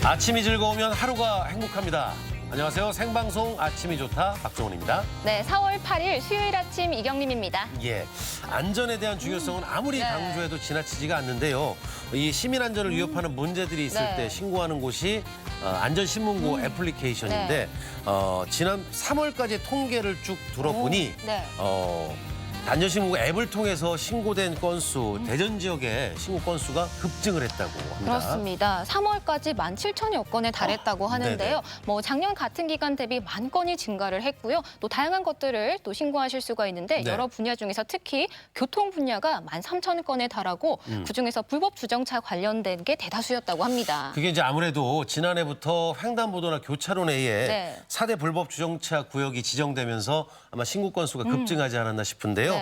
아침이 즐거우면 하루가 행복합니다. 안녕하세요. 생방송 아침이 좋다 박정훈입니다. 네, 4월 8일 수요일 아침 이경림입니다. 예, 안전에 대한 중요성은 아무리 강조해도 지나치지가 않는데요. 이 시민 안전을 위협하는 문제들이 있을 때 신고하는 곳이 안전신문고 애플리케이션인데 지난 3월까지 통계를 쭉 들어보니 안전신문고 앱을 통해서 신고된 건수, 대전 지역의 신고 건수가 급증을 했다고 합니다. 그렇습니다. 3월까지 17,000여 건에 달했다고 하는데요. 뭐 작년 같은 기간 대비 10,000건이 증가를 했고요. 또 다양한 것들을 또 신고하실 수가 있는데 여러 분야 중에서 특히 교통 분야가 13,000건에 달하고 그중에서 불법 주정차 관련된 게 대다수였다고 합니다. 그게 이제 아무래도 지난해부터 횡단보도나 교차로 내에 4대 불법 주정차 구역이 지정되면서 아마 신고 건수가 급증하지 않았나 싶은데요.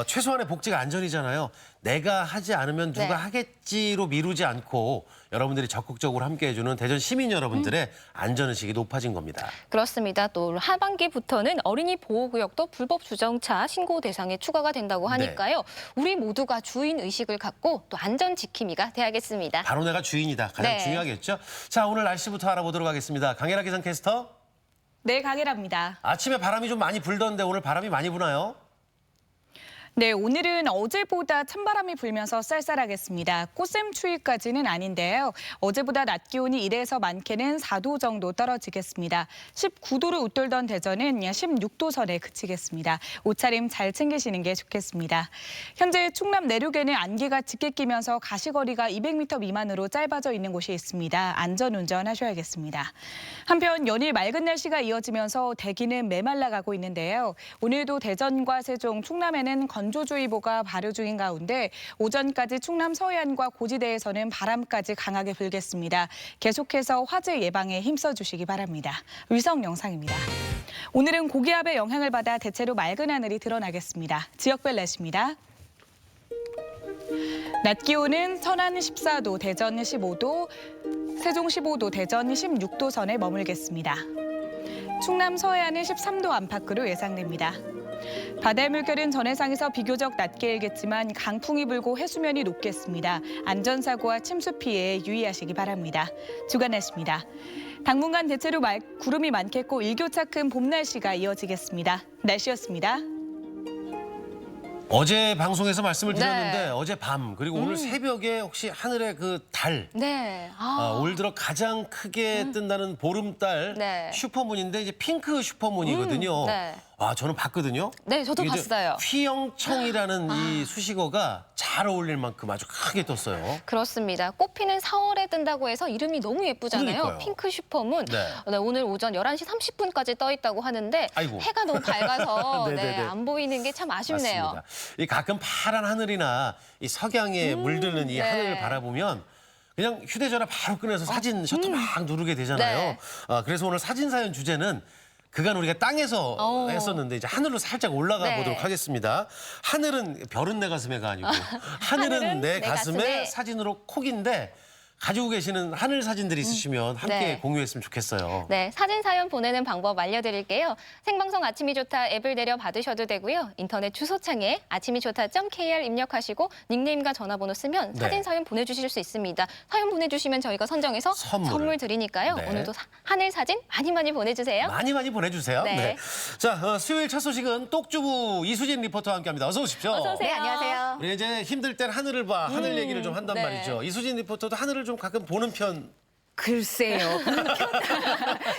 최소한의 복지가 안전이잖아요. 내가 하지 않으면 누가 하겠지로 미루지 않고 여러분들이 적극적으로 함께해주는 대전 시민 여러분들의 안전의식이 높아진 겁니다. 그렇습니다. 또 하반기부터는 어린이 보호구역도 불법 주정차 신고 대상에 추가가 된다고 하니까요. 우리 모두가 주인 의식을 갖고 또 안전 지킴이가 돼야겠습니다. 바로 내가 주인이다. 가장 중요하겠죠. 자, 오늘 날씨부터 알아보도록 하겠습니다. 강혜라 기상캐스터. 네, 강혜라입니다. 아침에 바람이 좀 많이 불던데 오늘 바람이 많이 부나요? 네, 오늘은 어제보다 찬바람이 불면서 쌀쌀하겠습니다. 꽃샘추위까지는 아닌데요. 어제보다 낮 기온이 1에서 많게는 4도 정도 떨어지겠습니다. 19도를 웃돌던 대전은 16도 선에 그치겠습니다. 옷차림 잘 챙기시는 게 좋겠습니다. 현재 충남 내륙에는 안개가 짙게 끼면서 가시거리가 200m 미만으로 짧아져 있는 곳이 있습니다. 안전운전 하셔야겠습니다. 한편 연일 맑은 날씨가 이어지면서 대기는 메말라가고 있는데요. 오늘도 대전과 세종, 충남에는 건조주의보가 발효 중인 가운데 오전까지 충남 서해안과 고지대에서는 바람까지 강하게 불겠습니다. 계속해서 화재 예방에 힘써주시기 바랍니다. 위성 영상입니다. 오늘은 고기압의 영향을 받아 대체로 맑은 하늘이 드러나겠습니다. 지역별 날씨입니다. 낮 기온은 천안 14도, 대전 15도, 세종 15도, 대전 16도 선에 머물겠습니다. 충남 서해안은 13도 안팎으로 예상됩니다. 바다의 물결은 전해상에서 비교적 낮게 일겠지만 강풍이 불고 해수면이 높겠습니다. 안전사고와 침수 피해에 유의하시기 바랍니다. 주간 날씨입니다. 당분간 대체로 구름이 많겠고 일교차 큰 봄 날씨가 이어지겠습니다. 날씨였습니다. 어제 방송에서 말씀을 드렸는데 어제 밤 그리고 오늘 새벽에 혹시 하늘에 그 달 올 들어 가장 크게 뜬다는 보름달 슈퍼문인데 이제 핑크 슈퍼문이거든요. 아, 저는 봤거든요. 네, 저도 봤어요. 휘영청이라는 이 수식어가 잘 어울릴 만큼 아주 크게 떴어요. 그렇습니다. 꽃피는 4월에 뜬다고 해서 이름이 너무 예쁘잖아요. 그러니까요. 핑크 슈퍼문. 오늘 오전 11시 30분까지 떠 있다고 하는데 해가 너무 밝아서 안 보이는 게 참 아쉽네요. 맞습니다. 이 가끔 파란 하늘이나 이 석양에 물드는 이 하늘을 바라보면 그냥 휴대전화 바로 꺼내서 사진 셔터 막 누르게 되잖아요. 그래서 오늘 사진사연 주제는 그간 우리가 땅에서 했었는데 이제 하늘로 살짝 올라가 보도록 하겠습니다. 하늘은 별은 내 가슴에가 아니고 하늘은 내 가슴에 사진으로 콕인데 가지고 계시는 하늘 사진들이 있으시면 함께 공유했으면 좋겠어요. 네, 사진 사연 보내는 방법 알려드릴게요. 생방송 아침이 좋다 앱을 내려 받으셔도 되고요. 인터넷 주소창에 아침이 좋다.kr 입력하시고 닉네임과 전화번호 쓰면 사진 사연 보내주실 수 있습니다. 사연 보내주시면 저희가 선정해서 선물 드리니까요. 오늘도 하늘 사진 많이 보내주세요. 많이 보내주세요. 자, 수요일 첫 소식은 똑주부 이수진 리포터와 함께합니다. 어서 오십시오. 어서 오세요. 네, 안녕하세요. 우리 이제 힘들 땐 하늘을 봐, 하늘 얘기를 좀 한단 말이죠. 이수진 리포터도 하늘을 좀 가끔 보는 편. 글쎄요.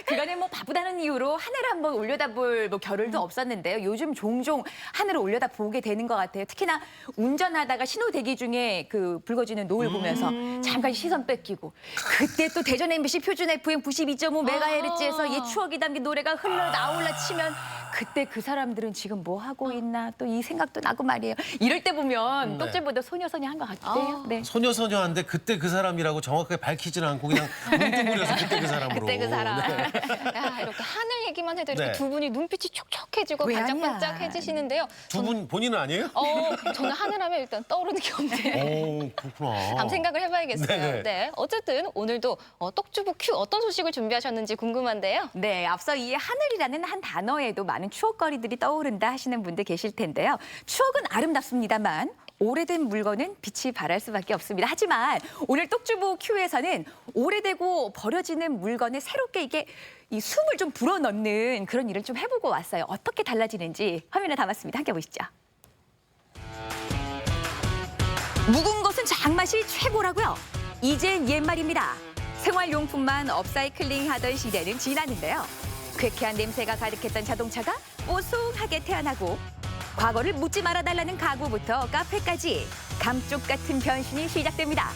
그간에 뭐 바쁘다는 이유로 하늘을 한번 올려다볼 겨를도 없었는데요. 요즘 종종 하늘을 올려다보게 되는 것 같아요. 특히나 운전하다가 신호 대기 중에 그 붉어지는 노을 보면서 잠깐 시선 뺏기고 그때 또 대전 MBC 표준 FM 92.5MHz에서 옛 추억이 담긴 노래가 흘러나올라 치면 그때 그 사람들은 지금 뭐 하고 있나 또 이 생각도 나고 말이에요. 이럴 때 보면 똑질보다 소녀소녀한 것 같아요. 소녀소녀한데 그때 그 사람이라고 정확하게 밝히지는 않고 그냥 뭉뚱그려서 그때 그 사람으로. 그때 그 사람. 야, 이렇게 하늘 얘기만 해도 이렇게 두 분이 눈빛이 촉촉해지고 반짝반짝해지시는데요. 두 분 본인은 아니에요? 저는 하늘하면 일단 떠오르는 게 없네요. 그렇구나. 한번 생각을 해봐야겠어요. 네, 어쨌든 오늘도 똑주부 큐 어떤 소식을 준비하셨는지 궁금한데요. 네, 앞서 이 하늘이라는 한 단어에도 많은 추억거리들이 떠오른다 하시는 분들 계실 텐데요. 추억은 아름답습니다만 오래된 물건은 빛이 발할 수밖에 없습니다. 하지만 오늘 똑주부 큐에서는 오래되고 버려지는 물건에 새롭게 이게 이 숨을 좀 불어넣는 그런 일을 좀 해보고 왔어요. 어떻게 달라지는지 화면에 담았습니다. 함께 보시죠. 묵은 것은 장맛이 최고라고요. 이젠 옛말입니다. 생활용품만 업사이클링 하던 시대는 지났는데요. 쾌쾌한 냄새가 가득했던 자동차가 뽀송하게 태어나고 과거를 묻지 말아달라는 가구부터 카페까지 감쪽 같은 변신이 시작됩니다.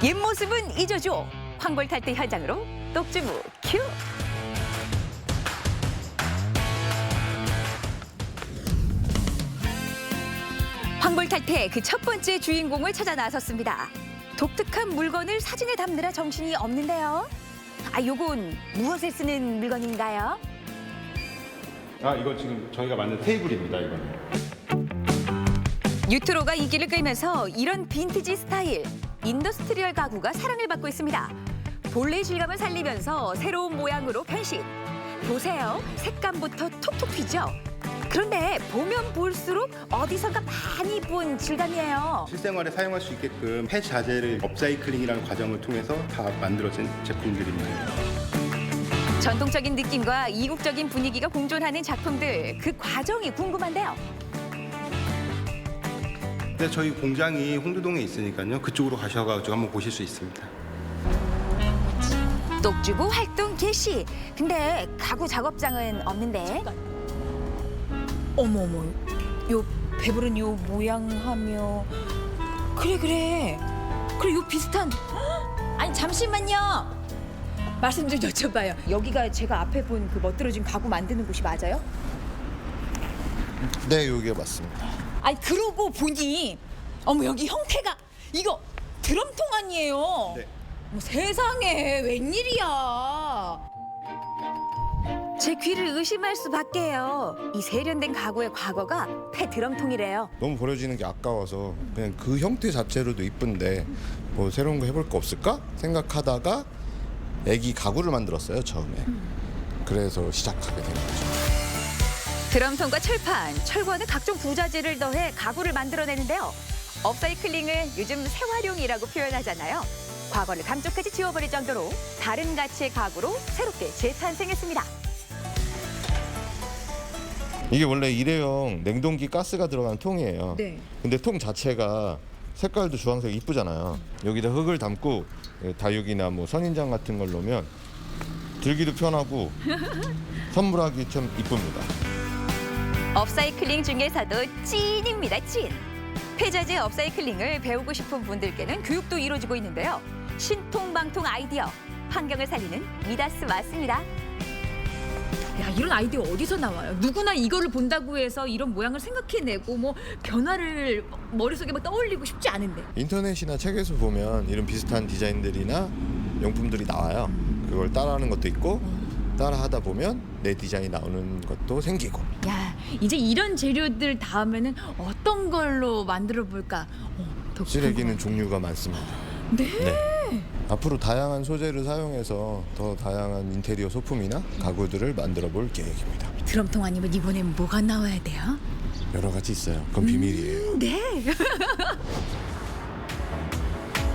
옛 모습은 잊어줘. 황골 탈퇴 현장으로 똑주부 큐. 황골 탈퇴 그 첫 번째 주인공을 찾아 나섰습니다. 독특한 물건을 사진에 담느라 정신이 없는데요. 요건 무엇에 쓰는 물건인가요? 이거 지금 저희가 만든 테이블입니다, 이거는. 뉴트로가 인기를 끌면서 이런 빈티지 스타일, 인더스트리얼 가구가 사랑을 받고 있습니다. 본래의 질감을 살리면서 새로운 모양으로 변신. 보세요, 색감부터 톡톡 튀죠? 그런데 보면 볼수록 어디선가 많이 본 질감이에요. 실생활에 사용할 수 있게끔 폐자재를 업사이클링이라는 과정을 통해서 다 만들어진 제품들입니다. 전통적인 느낌과 이국적인 분위기가 공존하는 작품들, 그 과정이 궁금한데요. 근데 저희 공장이 홍두동에 있으니까요. 그쪽으로 가셔가지고 한번 보실 수 있습니다. 똑주부 활동 개시. 근데 가구 작업장은 없는데. 어머머, 요 배부른 요 모양하며 그래 요 비슷한. 아니 잠시만요. 말씀 좀 여쭤봐요. 여기가 제가 앞에 본 그 멋들어진 가구 만드는 곳이 맞아요? 네, 여기가 맞습니다. 아니 그러고 보니 어머 여기 형태가 이거 드럼통 아니에요? 네. 세상에 웬일이야. 제 귀를 의심할 수밖에요. 이 세련된 가구의 과거가 폐 드럼통이래요. 너무 버려지는 게 아까워서 그냥 그 형태 자체로도 이쁜데 뭐 새로운 거 해볼 거 없을까 생각하다가 애기 가구를 만들었어요, 처음에. 그래서 시작하게 된 거죠. 드럼통과 철판, 철과는 각종 부자재를 더해 가구를 만들어내는데요. 업사이클링을 요즘 재활용이라고 표현하잖아요. 과거를 감쪽같이 지워버릴 정도로 다른 가치의 가구로 새롭게 재탄생했습니다. 이게 원래 일회용 냉동기 가스가 들어간 통이에요. 네. 근데 통 자체가 색깔도 주황색 이쁘잖아요. 여기다 흙을 담고 다육이나 뭐 선인장 같은 걸 넣으면 들기도 편하고 선물하기 참 이쁩니다. 업사이클링 중에서도 찐입니다, 찐. 폐자재 업사이클링을 배우고 싶은 분들께는 교육도 이루어지고 있는데요. 신통방통 아이디어, 환경을 살리는 미다스 맞습니다. 야, 이런 아이디어 어디서 나와요? 누구나 이거를 본다고 해서 이런 모양을 생각해내고 뭐 변화를 머릿속에 막 떠올리고 싶지 않은데. 인터넷이나 책에서 보면 이런 비슷한 디자인들이나 용품들이 나와요. 그걸 따라하는 것도 있고 따라하다 보면 내 디자인이 나오는 것도 생기고. 야, 이제 이런 재료들 다음에는 어떤 걸로 만들어 볼까? 더 쓰레기는 종류가 많습니다. 네. 앞으로 다양한 소재를 사용해서 더 다양한 인테리어 소품이나 가구들을 만들어 볼 계획입니다. 드럼통 아니면 이번엔 뭐가 나와야 돼요? 여러 가지 있어요. 그건 비밀이에요. 네.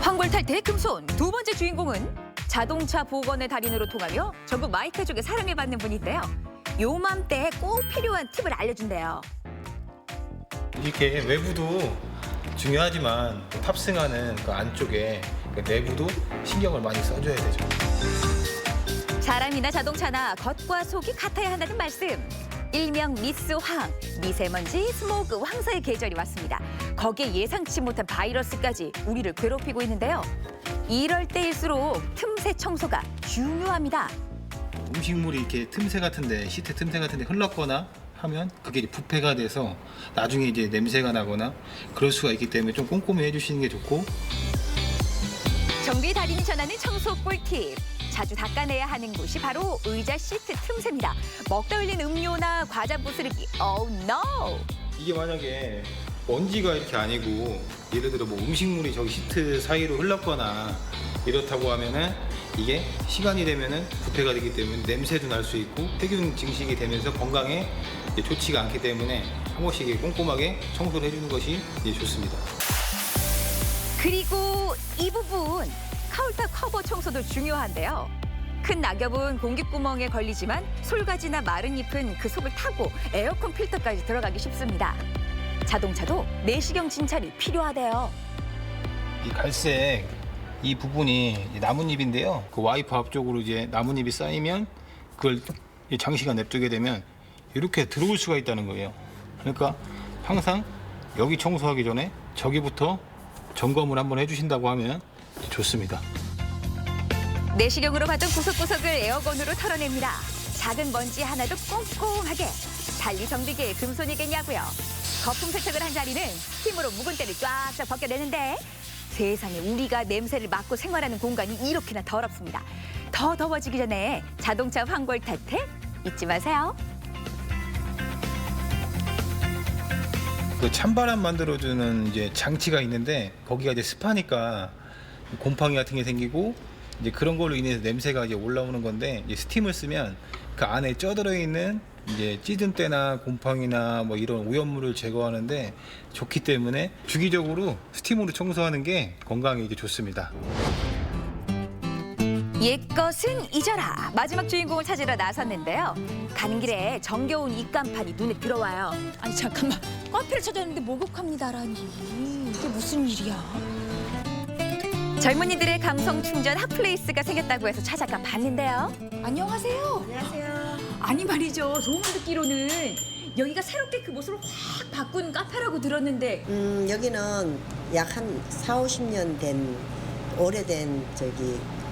황골 탈퇴의 금손 두 번째 주인공은 자동차 복원의 달인으로 통하며 전국 마이크 쪽에 사랑을 받는 분인데요. 요맘때에 꼭 필요한 팁을 알려준대요. 이렇게 외부도 중요하지만 또 탑승하는 그 안쪽에 그 내부도 신경을 많이 써줘야 되죠. 사람이나 자동차나 겉과 속이 같아야 한다는 말씀. 일명 미스황, 미세먼지, 스모그, 황사의 계절이 왔습니다. 거기에 예상치 못한 바이러스까지 우리를 괴롭히고 있는데요. 이럴 때일수록 틈새 청소가 중요합니다. 음식물이 이렇게 틈새 같은데 시트 틈새 같은데 흘렀거나 하면 그게 이제 부패가 돼서 나중에 이제 냄새가 나거나 그럴 수가 있기 때문에 좀 꼼꼼히 해주시는 게 좋고. 정비 달인이 전하는 청소 꿀팁. 자주 닦아내야 하는 곳이 바로 의자 시트 틈새입니다. 먹다 흘린 음료나 과자 부스러기. Oh no! 이게 만약에 먼지가 이렇게 아니고 예를 들어 뭐 음식물이 저기 시트 사이로 흘렀거나 이렇다고 하면은 이게 시간이 되면은 부패가 되기 때문에 냄새도 날 수 있고 세균 증식이 되면서 건강에 좋지가 않기 때문에 한 번씩 이렇게 꼼꼼하게 청소를 해주는 것이 이제 좋습니다. 그리고 이 부분 카운터 커버 청소도 중요한데요. 큰 낙엽은 공기구멍에 걸리지만 솔가지나 마른 잎은 그 속을 타고 에어컨 필터까지 들어가기 쉽습니다. 자동차도 내시경 진찰이 필요하대요. 이 갈색 이 부분이 나뭇잎인데요. 그 와이퍼 앞쪽으로 이제 나뭇잎이 쌓이면 그걸 장시간 냅두게 되면 이렇게 들어올 수가 있다는 거예요. 그러니까 항상 여기 청소하기 전에 저기부터 점검을 한번 해주신다고 하면 좋습니다. 내시경으로 받은 구석구석을 에어건으로 털어냅니다. 작은 먼지 하나도 꼼꼼하게 달리정비계의 금손이겠냐고요. 거품 세척을 한 자리는 힘으로 묵은 때를 쫙쫙 벗겨내는데 세상에 우리가 냄새를 맡고 생활하는 공간이 이렇게나 더럽습니다. 더 더워지기 전에 자동차 환골 탈퇴 잊지 마세요. 그 찬바람 만들어주는 이제 장치가 있는데 거기가 이제 습하니까 곰팡이 같은 게 생기고 이제 그런 걸로 인해서 냄새가 이제 올라오는 건데 이제 스팀을 쓰면 그 안에 쪄들어 있는 이제 찌든 때나 곰팡이나 뭐 이런 오염물을 제거하는데 좋기 때문에 주기적으로 스팀으로 청소하는 게 건강에 이제 좋습니다. 옛것은 잊어라. 마지막 주인공을 찾으러 나섰는데요. 가는 길에 정겨운 입간판이 눈에 들어와요. 아니 잠깐만. 카페를 찾았는데 목욕합니다라니. 이게 무슨 일이야? 젊은이들의 감성 충전 핫플레이스가 생겼다고 해서 찾아가 봤는데요. 안녕하세요. 안녕하세요. 아니 말이죠. 소문 듣기로는 여기가 새롭게 그 모습을 확 바꾼 카페라고 들었는데 여기는 약 한 4, 50년 된 오래된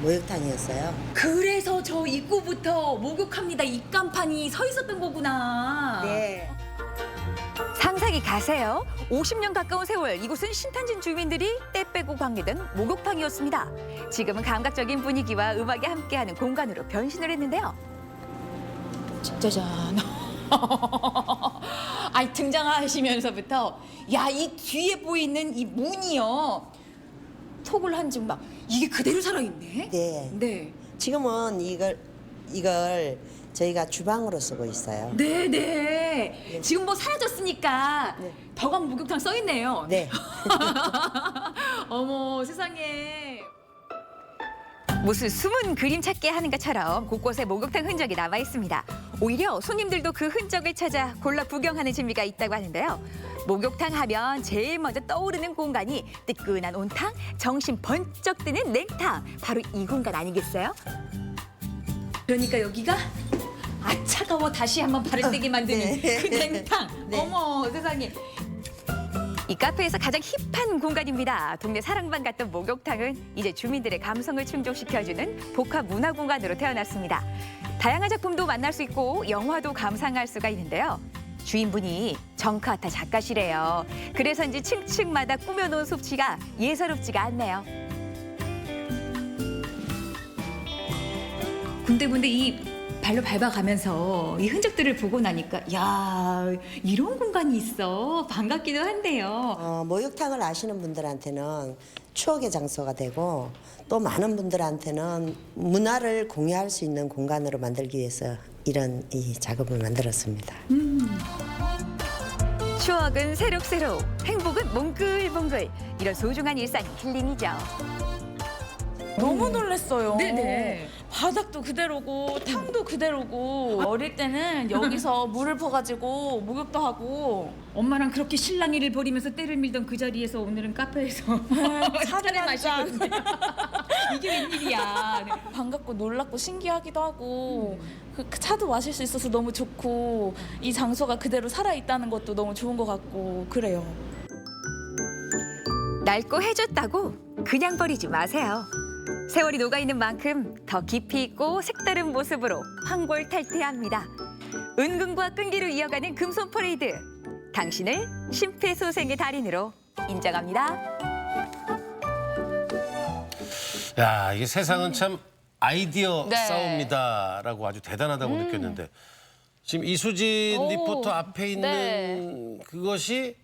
목욕탕이었어요. 그래서 저 입구부터 목욕합니다 입간판이 서 있었던 거구나. 네. 상상이 가세요. 50년 가까운 세월 이곳은 신탄진 주민들이 때 빼고 관계된 목욕탕이었습니다. 지금은 감각적인 분위기와 음악이 함께하는 공간으로 변신을 했는데요. 짜잔. 아니 등장하시면서부터 야 이 뒤에 보이는 이 문이요. 속을 한즉 막 이게 그대로 살아있네. 네. 네. 지금은 이걸 저희가 주방으로 쓰고 있어요. 네네. 지금 뭐 사라졌으니까 네. 덕암 목욕탕 써 있네요. 네. 어머 세상에. 무슨 숨은 그림 찾기 하는 것처럼 곳곳에 목욕탕 흔적이 남아 있습니다. 오히려 손님들도 그 흔적을 찾아 골라 구경하는 재미가 있다고 하는데요. 목욕탕 하면 제일 먼저 떠오르는 공간이 뜨끈한 온탕, 정신 번쩍 드는 냉탕. 바로 이 공간 아니겠어요? 그러니까 여기가 아 차가워 다시 한번 발을 떼게 만드는 네. 그 냉탕. 네. 어머 세상에. 이 카페에서 가장 힙한 공간입니다. 동네 사랑방 같던 목욕탕은 이제 주민들의 감성을 충족시켜주는 복합 문화 공간으로 태어났습니다. 다양한 작품도 만날 수 있고 영화도 감상할 수가 있는데요. 주인분이 정카타 작가시래요. 그래서인지 층층마다 꾸며놓은 숲지가 예사롭지가 않네요. 군데군데 이 발로 밟아가면서 이 흔적들을 보고 나니까 야 이런 공간이 있어 반갑기도 한데요. 목욕탕을 아시는 분들한테는 추억의 장소가 되고 또 많은 분들한테는 문화를 공유할 수 있는 공간으로 만들기 위해서 이런 이 작업을 만들었습니다. 추억은 새록새록, 행복은 몽글몽글. 이런 소중한 일상이 힐링이죠. 너무 놀랐어요. 네네. 바닥도 그대로고 탕도 그대로고 어릴 때는 여기서 물을 퍼가지고 목욕도 하고 엄마랑 그렇게 실랑이를 벌이면서 때를 밀던 그 자리에서 오늘은 카페에서 차를 한 잔. 이게 웬일이야. 네. 반갑고 놀랍고 신기하기도 하고 그 차도 마실 수 있어서 너무 좋고 이 장소가 그대로 살아있다는 것도 너무 좋은 것 같고 그래요. 낡고 해줬다고 그냥 버리지 마세요. 세월이 녹아있는 만큼 더 깊이 있고 색다른 모습으로 환골탈퇴합니다. 은근과 끈기로 이어가는 금손 퍼레이드. 당신을 심폐소생의 달인으로 인정합니다. 야, 이게 세상은 참 아이디어 네. 싸움이다라고 아주 대단하다고 느꼈는데 지금 이수진 오, 리포터 앞에 있는 그것이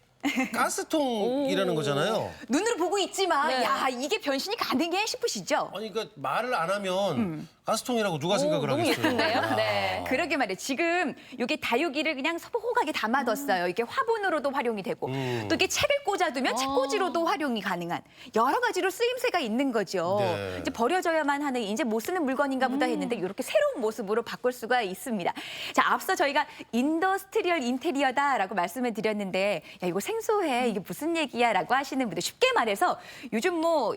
가스통이라는 거잖아요. 눈으로 보고 있지만 네. 야 이게 변신이 가능해 싶으시죠? 아니 그러니까 말을 안 하면 가스통이라고 누가 생각을 너무 하겠어요. 예쁜데요? 네. 그러게 말이에요. 지금 이게 다육이를 그냥 소복하게 담아뒀어요. 이게 화분으로도 활용이 되고 또 이게 책을 꽂아두면 책꽂이로도 활용이 가능한 여러 가지로 쓰임새가 있는 거죠. 네. 이제 버려져야만 하는 이제 못 쓰는 물건인가 보다 했는데 이렇게 새로운 모습으로 바꿀 수가 있습니다. 자, 앞서 저희가 인더스트리얼 인테리어다라고 말씀을 드렸는데 야, 이거 생소해. 이게 무슨 얘기야라고 하시는 분들 쉽게 말해서 요즘 뭐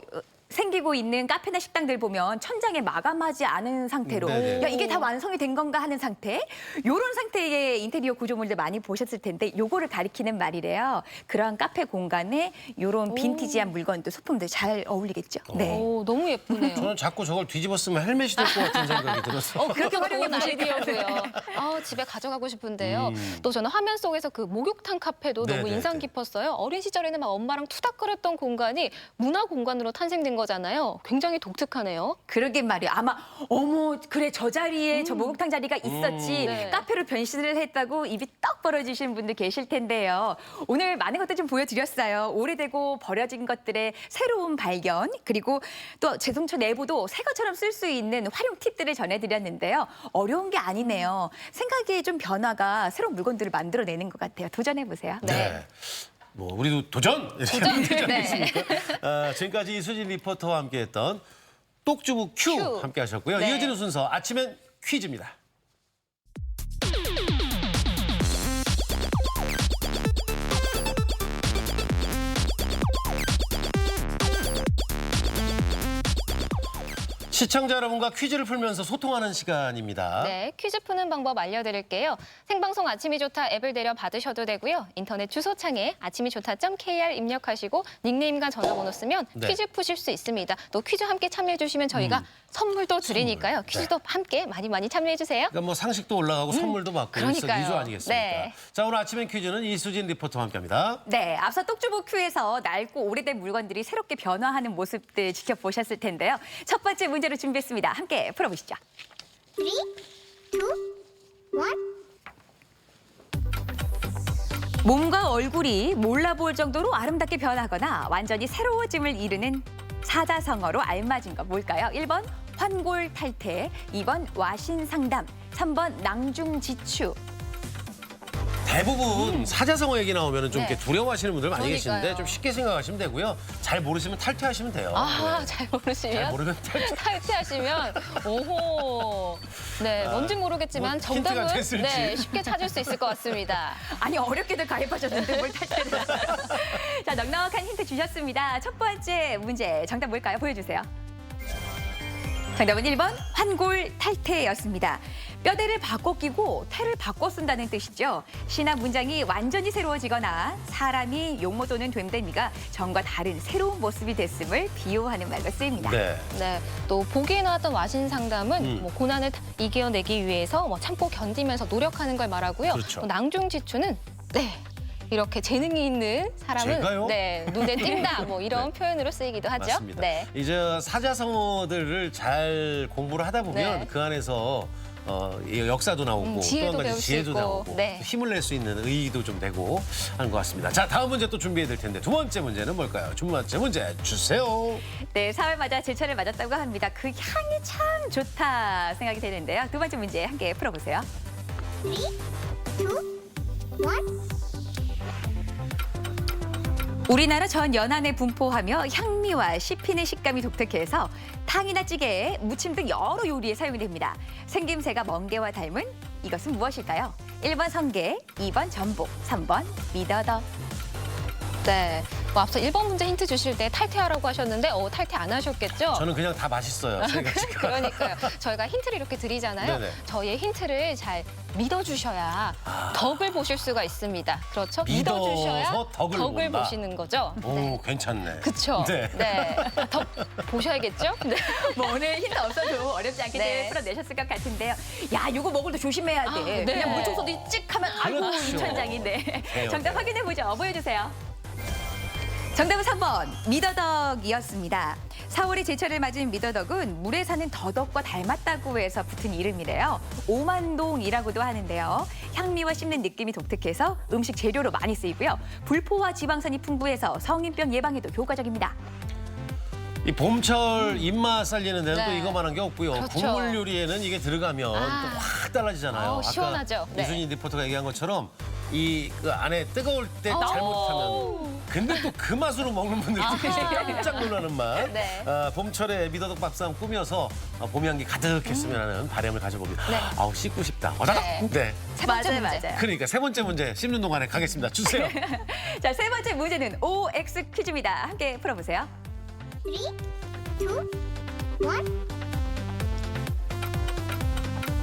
생기고 있는 카페나 식당들 보면 천장에 마감하지 않은 상태로 네네. 야, 이게 다 완성이 된 건가 하는 상태 이런 상태의 인테리어 구조물들 많이 보셨을 텐데 요거를 가리키는 말이래요. 그런 카페 공간에 이런 빈티지한 물건들 소품들 잘 어울리겠죠. 네. 오, 너무 예쁘네요. 저는 자꾸 저걸 뒤집어 쓰면 헬멧이 될 것 같은 생각이 들었어요. 그렇게 활용해 좋은 보시고요. 아이디어고요. 집에 가져가고 싶은데요. 또 저는 화면 속에서 그 목욕탕 카페도 너무 네네네. 인상 깊었어요. 어린 시절에는 막 엄마랑 투닥거렸던 공간이 문화 공간으로 탄생된 거잖아요. 굉장히 독특하네요. 그러게 말이에요. 아마 어머 그래 저 자리에 저 목욕탕 자리가 있었지 네. 카페로 변신을 했다고 입이 떡 벌어지시는 분들 계실 텐데요. 오늘 많은 것들 좀 보여드렸어요. 오래되고 버려진 것들의 새로운 발견 그리고 또 제동처 내부도 새 것처럼 쓸 수 있는 활용 팁들을 전해드렸는데요. 어려운 게 아니네요. 생각에 좀 변화가 새로운 물건들을 만들어내는 것 같아요. 도전해보세요. 네. 뭐 우리도 도전! 이렇게 되지 네. 않겠습니까? 지금까지 이수진 리포터와 함께했던 똑주부 큐 함께 하셨고요. 네. 이어지는 순서 아침엔 퀴즈입니다. 시청자 여러분과 퀴즈를 풀면서 소통하는 시간입니다. 네, 퀴즈 푸는 방법 알려드릴게요. 생방송 아침이 좋다 앱을 내려 받으셔도 되고요. 인터넷 주소창에 아침이 좋다.kr 입력하시고 닉네임과 전화번호 쓰면 네. 퀴즈 푸실 수 있습니다. 또 퀴즈 함께 참여해 주시면 저희가 선물도 드리니까요. 퀴즈도 함께 많이 참여해 주세요. 그러니까 뭐 상식도 올라가고 선물도 받고 그러니까요. 일석이조 아니겠습니까? 네. 자, 오늘 아침엔 퀴즈는 이수진 리포터와 함께합니다. 네, 앞서 똑주부 큐에서 낡고 오래된 물건들이 새롭게 변화하는 모습들 지켜보셨을 텐데요. 첫 번째 문제로 준비했습니다. 함께 풀어보시죠. 3, 2, 1. 몸과 얼굴이 몰라볼 정도로 아름답게 변하거나 완전히 새로워짐을 이루는 사자성어로 알맞은 건 뭘까요? 1번 환골탈태, 2번 와신상담, 3번 낭중지추. 대부분 사자성어 얘기 나오면 좀 네. 이렇게 두려워하시는 분들 많이 그러니까요. 계시는데 좀 쉽게 생각하시면 되고요. 잘 모르시면 탈퇴하시면 돼요. 네. 잘 모르시면 잘 모르면 탈퇴. 탈퇴하시면 오호. 네, 뭔지 모르겠지만 뭐 힌트가 정답은 됐을지. 쉽게 찾을 수 있을 것 같습니다. 아니 어렵게들 가입하셨는데 뭘 탈퇴를. 자, 넉넉한 힌트 주셨습니다. 첫 번째 문제 정답 뭘까요? 보여주세요. 정답은 1번 환골탈태였습니다. 뼈대를 바꿔 끼고 태를 바꿔 쓴다는 뜻이죠. 시나 문장이 완전히 새로워지거나 사람이 용모 또는 됨됨이가 전과 다른 새로운 모습이 됐음을 비유하는 말로 쓰입니다. 네. 네, 또 보기에 나왔던 와신 상담은 뭐 고난을 이겨내기 위해서 뭐 참고 견디면서 노력하는 걸 말하고요. 그렇죠. 또 낭중지추는 이렇게 재능이 있는 사람은 제가요? 눈에 띈다 뭐 이런 표현으로 쓰이기도 하죠. 맞습니다. 네. 이제 사자성어들을 잘 공부를 하다 보면 네. 그 안에서 이 역사도 나오고 지혜도 또 한 가지 배울 수 지혜도 있고, 나오고 네. 힘을 낼 수 있는 의의도 좀 되고 하는 것 같습니다. 자, 다음 문제 또 준비해 드릴 텐데 두 번째 문제는 뭘까요? 두 번째 문제 주세요. 네, 사흘 맞아 제철을 맞았다고 합니다. 그 향이 참 좋다 생각이 되는데요. 두 번째 문제 함께 풀어보세요. 3, 2, 1. 우리나라 전 연안에 분포하며 향미와 씹히는 식감이 독특해서 탕이나 찌개에 무침 등 여러 요리에 사용이 됩니다. 생김새가 멍게와 닮은 이것은 무엇일까요? 1번 성게, 2번 전복, 3번 미더덕. 네. 뭐 앞서 1번 문제 힌트 주실 때 탈퇴하라고 하셨는데 탈퇴 안 하셨겠죠? 저는 그냥 다 맛있어요. 세 가지가. 그러니까요. 저희가 힌트를 이렇게 드리잖아요. 네네. 저희의 힌트를 잘 믿어주셔야 덕을 보실 수가 있습니다. 그렇죠? 믿어서 믿어주셔야 덕을 본다. 보시는 거죠. 오, 괜찮네. 그렇죠. 네. 네. 덕 보셔야겠죠? 네. 뭐 오늘 힌트 없어도 어렵지 않게 네. 풀어내셨을 것 같은데요. 야, 요거 먹을 때 조심해야 돼. 네. 그냥 물총소도 찍 하면 아이고 그렇죠. 이 천장인데. 돼요, 정답 돼요. 확인해보죠. 보여주세요. 정답은 3번 미더덕이었습니다. 4월에 제철을 맞은 미더덕은 물에 사는 더덕과 닮았다고 해서 붙은 이름이래요. 오만동이라고도 하는데요. 향미와 씹는 느낌이 독특해서 음식 재료로 많이 쓰이고요. 불포화 지방산이 풍부해서 성인병 예방에도 효과적입니다. 이 봄철 입맛 살리는 데는 또 네. 이거만한 게 없고요. 그렇죠. 국물 요리에는 이게 들어가면 또 확 달라지잖아요. 아우, 시원하죠. 아까 네. 이순희 리포터가 얘기한 것처럼 이 그 안에 뜨거울 때 잘못하면 근데 또 그 맛으로 먹는 분들 특히 깜짝 놀라는 맛. 네. 봄철에 미더덕 밥상 꾸며서 봄 향기 가득했으면 하는 바람을 가져봅니다. 네. 아우 씻고 싶다. 와다닥. 네. 네. 세 번째 맞아요, 문제. 맞아요. 그러니까 세 번째 문제 씹는 동안에 가겠습니다. 주세요. 자, 세 번째 문제는 OX 퀴즈입니다. 함께 풀어보세요. 3, 2, 1.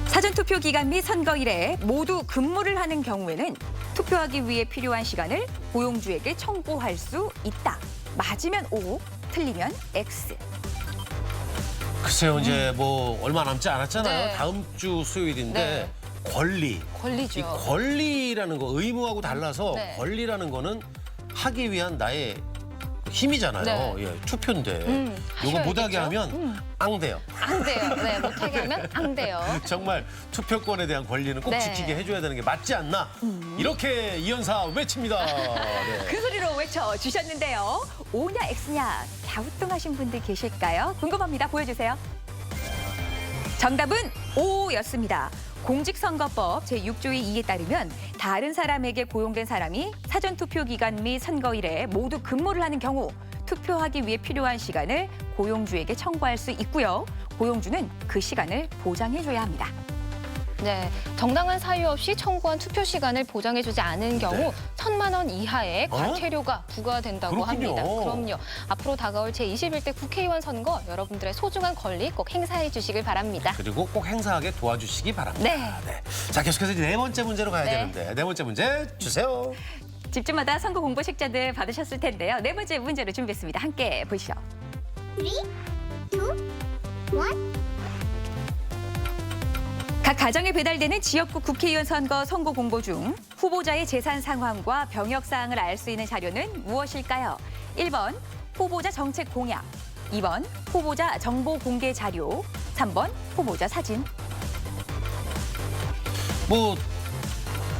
사전투표 기간 및 선거일에 모두 근무를 하는 경우에는 투표하기 위해 필요한 시간을 고용주에게 청구할 수 있다. 맞으면 O, 틀리면 X. 글쎄요, 이제 뭐 얼마 남지 않았잖아요. 네. 다음 주 수요일인데 권리. 권리죠. 이 권리라는 거 의무하고 달라서 네. 권리라는 거는 하기 위한 나의 힘이잖아요. 네. 예, 투표인데 이거 하셔야겠죠. 못하게 하면 안 돼요. 안 돼요. 네, 못하게 하면 안 돼요. 정말 투표권에 대한 권리는 꼭 네. 지키게 해줘야 되는 게 맞지 않나? 이렇게 이현사 외칩니다. 네. 그 소리로 외쳐주셨는데요. O냐 X냐 갸우뚱하신 분들 계실까요? 궁금합니다. 보여주세요. 정답은 O였습니다. 공직선거법 제6조의 2에 따르면 다른 사람에게 고용된 사람이 사전투표 기간 및 선거일에 모두 근무를 하는 경우 투표하기 위해 필요한 시간을 고용주에게 청구할 수 있고요. 고용주는 그 시간을 보장해줘야 합니다. 네, 정당한 사유 없이 청구한 투표 시간을 보장해주지 않은 경우 네. 1,000만 원 이하의 어? 과태료가 부과된다고 그렇군요. 합니다. 그럼요. 앞으로 다가올 제21대 국회의원 선거 여러분들의 소중한 권리 꼭 행사해 주시길 바랍니다. 그리고 꼭 행사하게 도와주시기 바랍니다. 네. 자, 계속해서 이제 네 번째 문제로 가야 네. 되는데 네 번째 문제 주세요. 집집마다 선거 공보식자들 받으셨을 텐데요. 네 번째 문제로 준비했습니다. 함께 보시죠. 3, 2, 1. 각 가정에 배달되는 지역구 국회의원 선거 선거 공보 중 후보자의 재산 상황과 병역 사항을 알 수 있는 자료는 무엇일까요? 1번 후보자 정책 공약, 2번 후보자 정보 공개 자료, 3번 후보자 사진. 뭐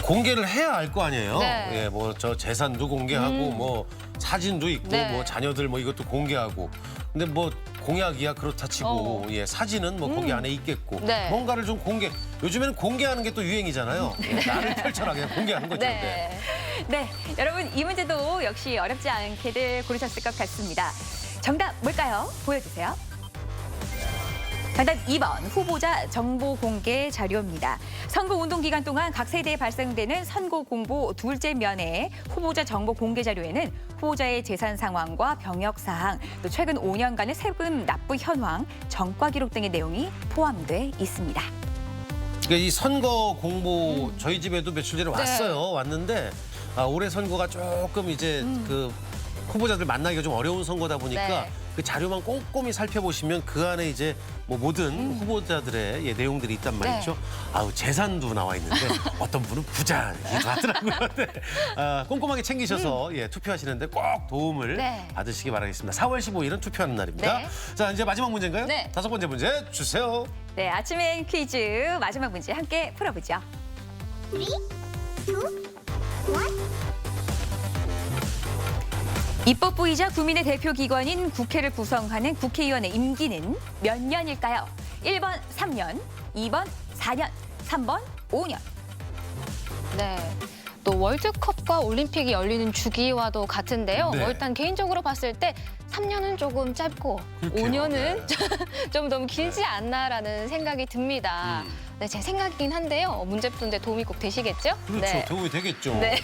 공개를 해야 알 거 아니에요. 네. 예, 뭐 저 재산도 공개하고 뭐 사진도 있고 네. 뭐 자녀들 뭐 이것도 공개하고. 근데 뭐 공약이야 그렇다 치고 예, 사진은 뭐 거기 안에 있겠고 네. 뭔가를 좀 공개. 요즘에는 공개하는 게 또 유행이잖아요. 예, 나를 펼쳐라 그냥 공개하는 거죠. 네. 네, 여러분 이 문제도 역시 어렵지 않게들 고르셨을 것 같습니다. 정답 뭘까요? 보여주세요. 정답 2번 후보자 정보 공개 자료입니다. 선거 운동 기간 동안 각 세대에 발생되는 선거 공보 둘째 면에 후보자 정보 공개 자료에는 후보자의 재산 상황과 병역 사항, 또 최근 5년간의 세금 납부 현황, 전과 기록 등의 내용이 포함돼 있습니다. 그러니까 이 선거 공보 저희 집에도 며칠 전에 왔어요. 왔는데 올해 선거가 조금 이제 그 후보자들 만나기가 좀 어려운 선거다 보니까 네. 그 자료만 꼼꼼히 살펴보시면 그 안에 이제 뭐 모든 후보자들의 예, 내용들이 있단 말이죠. 아우 재산도 나와 있는데 어떤 분은 부자이기도 하더라고요. 네. 꼼꼼하게 챙기셔서 예, 투표하시는데 꼭 도움을 네. 받으시기 바라겠습니다. 4월 15일은 투표하는 날입니다. 네. 자 이제 마지막 문제인가요? 네. 다섯 번째 문제 주세요. 네, 아침엔 퀴즈 마지막 문제 함께 풀어보죠. 3, 2, 1. 입법부이자 국민의 대표 기관인 국회를 구성하는 국회의원의 임기는 몇 년일까요? 1번 3년, 2번 4년, 3번 5년. 네. 또 월드컵과 올림픽이 열리는 주기와도 같은데요. 네. 뭐 일단 개인적으로 봤을 때 3년은 조금 짧고 그렇게요. 5년은 좀 너무 길지 않나라는 생각이 듭니다. 네, 제 생각이긴 한데요. 문제 푸는데 도움이 꼭 되시겠죠? 그렇죠. 네. 도움이 되겠죠. 네.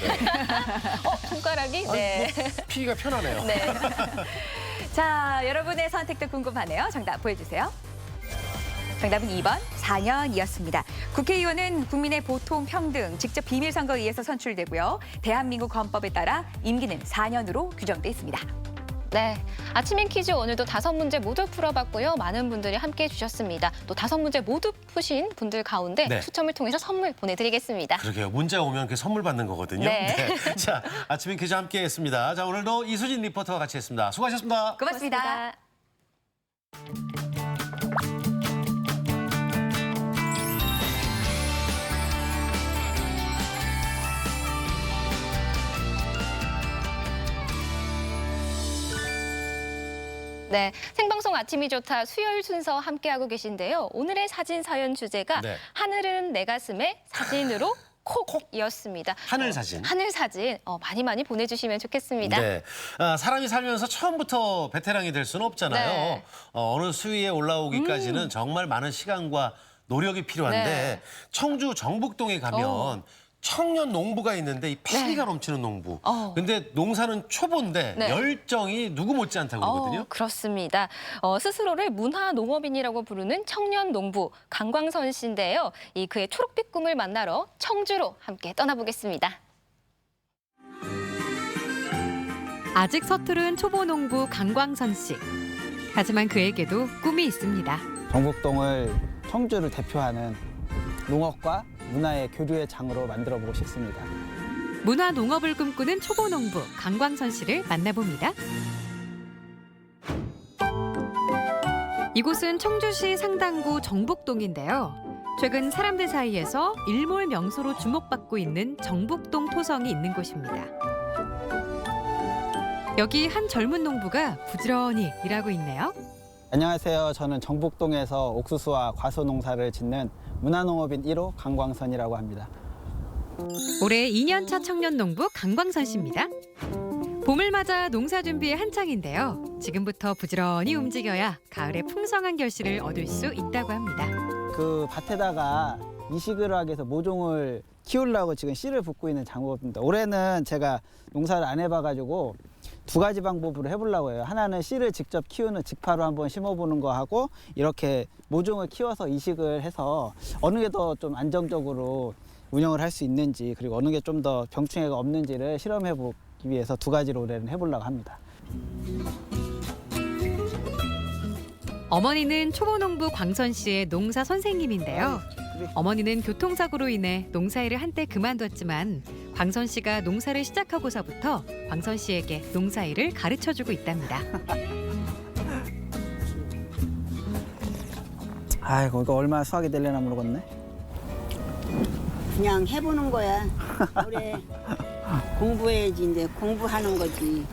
손가락이? 네. 피기가 편하네요. 네. 자, 여러분의 선택도 궁금하네요. 정답 보여주세요. 정답은 2번 4년이었습니다. 국회의원은 국민의 보통 평등, 직접 비밀선거에 의해서 선출되고요. 대한민국 헌법에 따라 임기는 4년으로 규정돼 있습니다. 네, 아침엔 퀴즈 오늘도 5문제 모두 풀어봤고요. 많은 분들이 함께해 주셨습니다. 또 5문제 모두 푸신 분들 가운데 네. 추첨을 통해서 선물 보내드리겠습니다. 그러게요. 문제 오면 그 선물 받는 거거든요. 네. 자, 아침엔 퀴즈 함께했습니다. 자, 오늘도 이수진 리포터와 같이 했습니다. 수고하셨습니다. 고맙습니다. 네, 생방송 생방송 아침이 좋다 수요일 순서 함께하고 계신데요. 오늘의 사진 사연 주제가 네. 하늘은 내 가슴에 사진으로 콕이었습니다. 하늘 사진. 하늘 사진 많이 보내주시면 좋겠습니다. 네. 사람이 살면서 처음부터 베테랑이 될 수는 없잖아요. 네. 어느 수위에 올라오기까지는 정말 많은 시간과 노력이 필요한데 네. 청주 정북동에 가면 청년 농부가 있는데 이 패기가 넘치는 농부. 근데 농사는 초보인데 네. 열정이 누구 못지않다고 그러거든요. 그렇습니다. 스스로를 문화 농업인이라고 부르는 청년 농부 강광선 씨인데요. 그의 초록빛 꿈을 만나러 청주로 함께 떠나보겠습니다. 아직 서투른 초보 농부 강광선 씨. 하지만 그에게도 꿈이 있습니다. 정북동을 청주를 대표하는 농업과 문화의 교류의 장으로 만들어보고 싶습니다. 문화 농업을 꿈꾸는 초보 농부 강광선 씨를 만나봅니다. 이곳은 청주시 상당구 정북동인데요. 최근 사람들 사이에서 일몰 명소로 주목받고 있는 정북동 토성이 있는 곳입니다. 여기 한 젊은 농부가 부지런히 일하고 있네요. 안녕하세요. 저는 정북동에서 옥수수와 과수 농사를 짓는 문화농업인 1호 강광선이라고 합니다. 올해 2년차 청년 농부 강광선 씨입니다. 봄을 맞아 농사 준비에 한창인데요. 지금부터 부지런히 움직여야 가을의 풍성한 결실을 얻을 수 있다고 합니다. 그 밭에다가 이식을 하기 위해서 모종을 키우려고 지금 씨를 붓고 있는 작업입니다. 올해는 제가 농사를 안 해봐가지고 두 가지 방법으로 해보려고 해요. 하나는 씨를 직접 키우는 직파로 한번 심어보는 거 하고 이렇게 모종을 키워서 이식을 해서 어느 게 더 좀 안정적으로 운영을 할 수 있는지 그리고 어느 게 좀 더 병충해가 없는지를 실험해보기 위해서 두 가지로 올해는 해보려고 합니다. 어머니는 초보농부 광선 씨의 농사 선생님인데요. 어머니는 교통사고로 인해 농사일을 한때 그만뒀지만 광선 씨가 농사를 시작하고서부터 광선 씨에게 농사일을 가르쳐주고 있답니다. 아이고 이거 얼마나 수확이 되려나 모르겠네. 그냥 해보는 거야. 올해 공부해야지. 이제 공부하는 거지.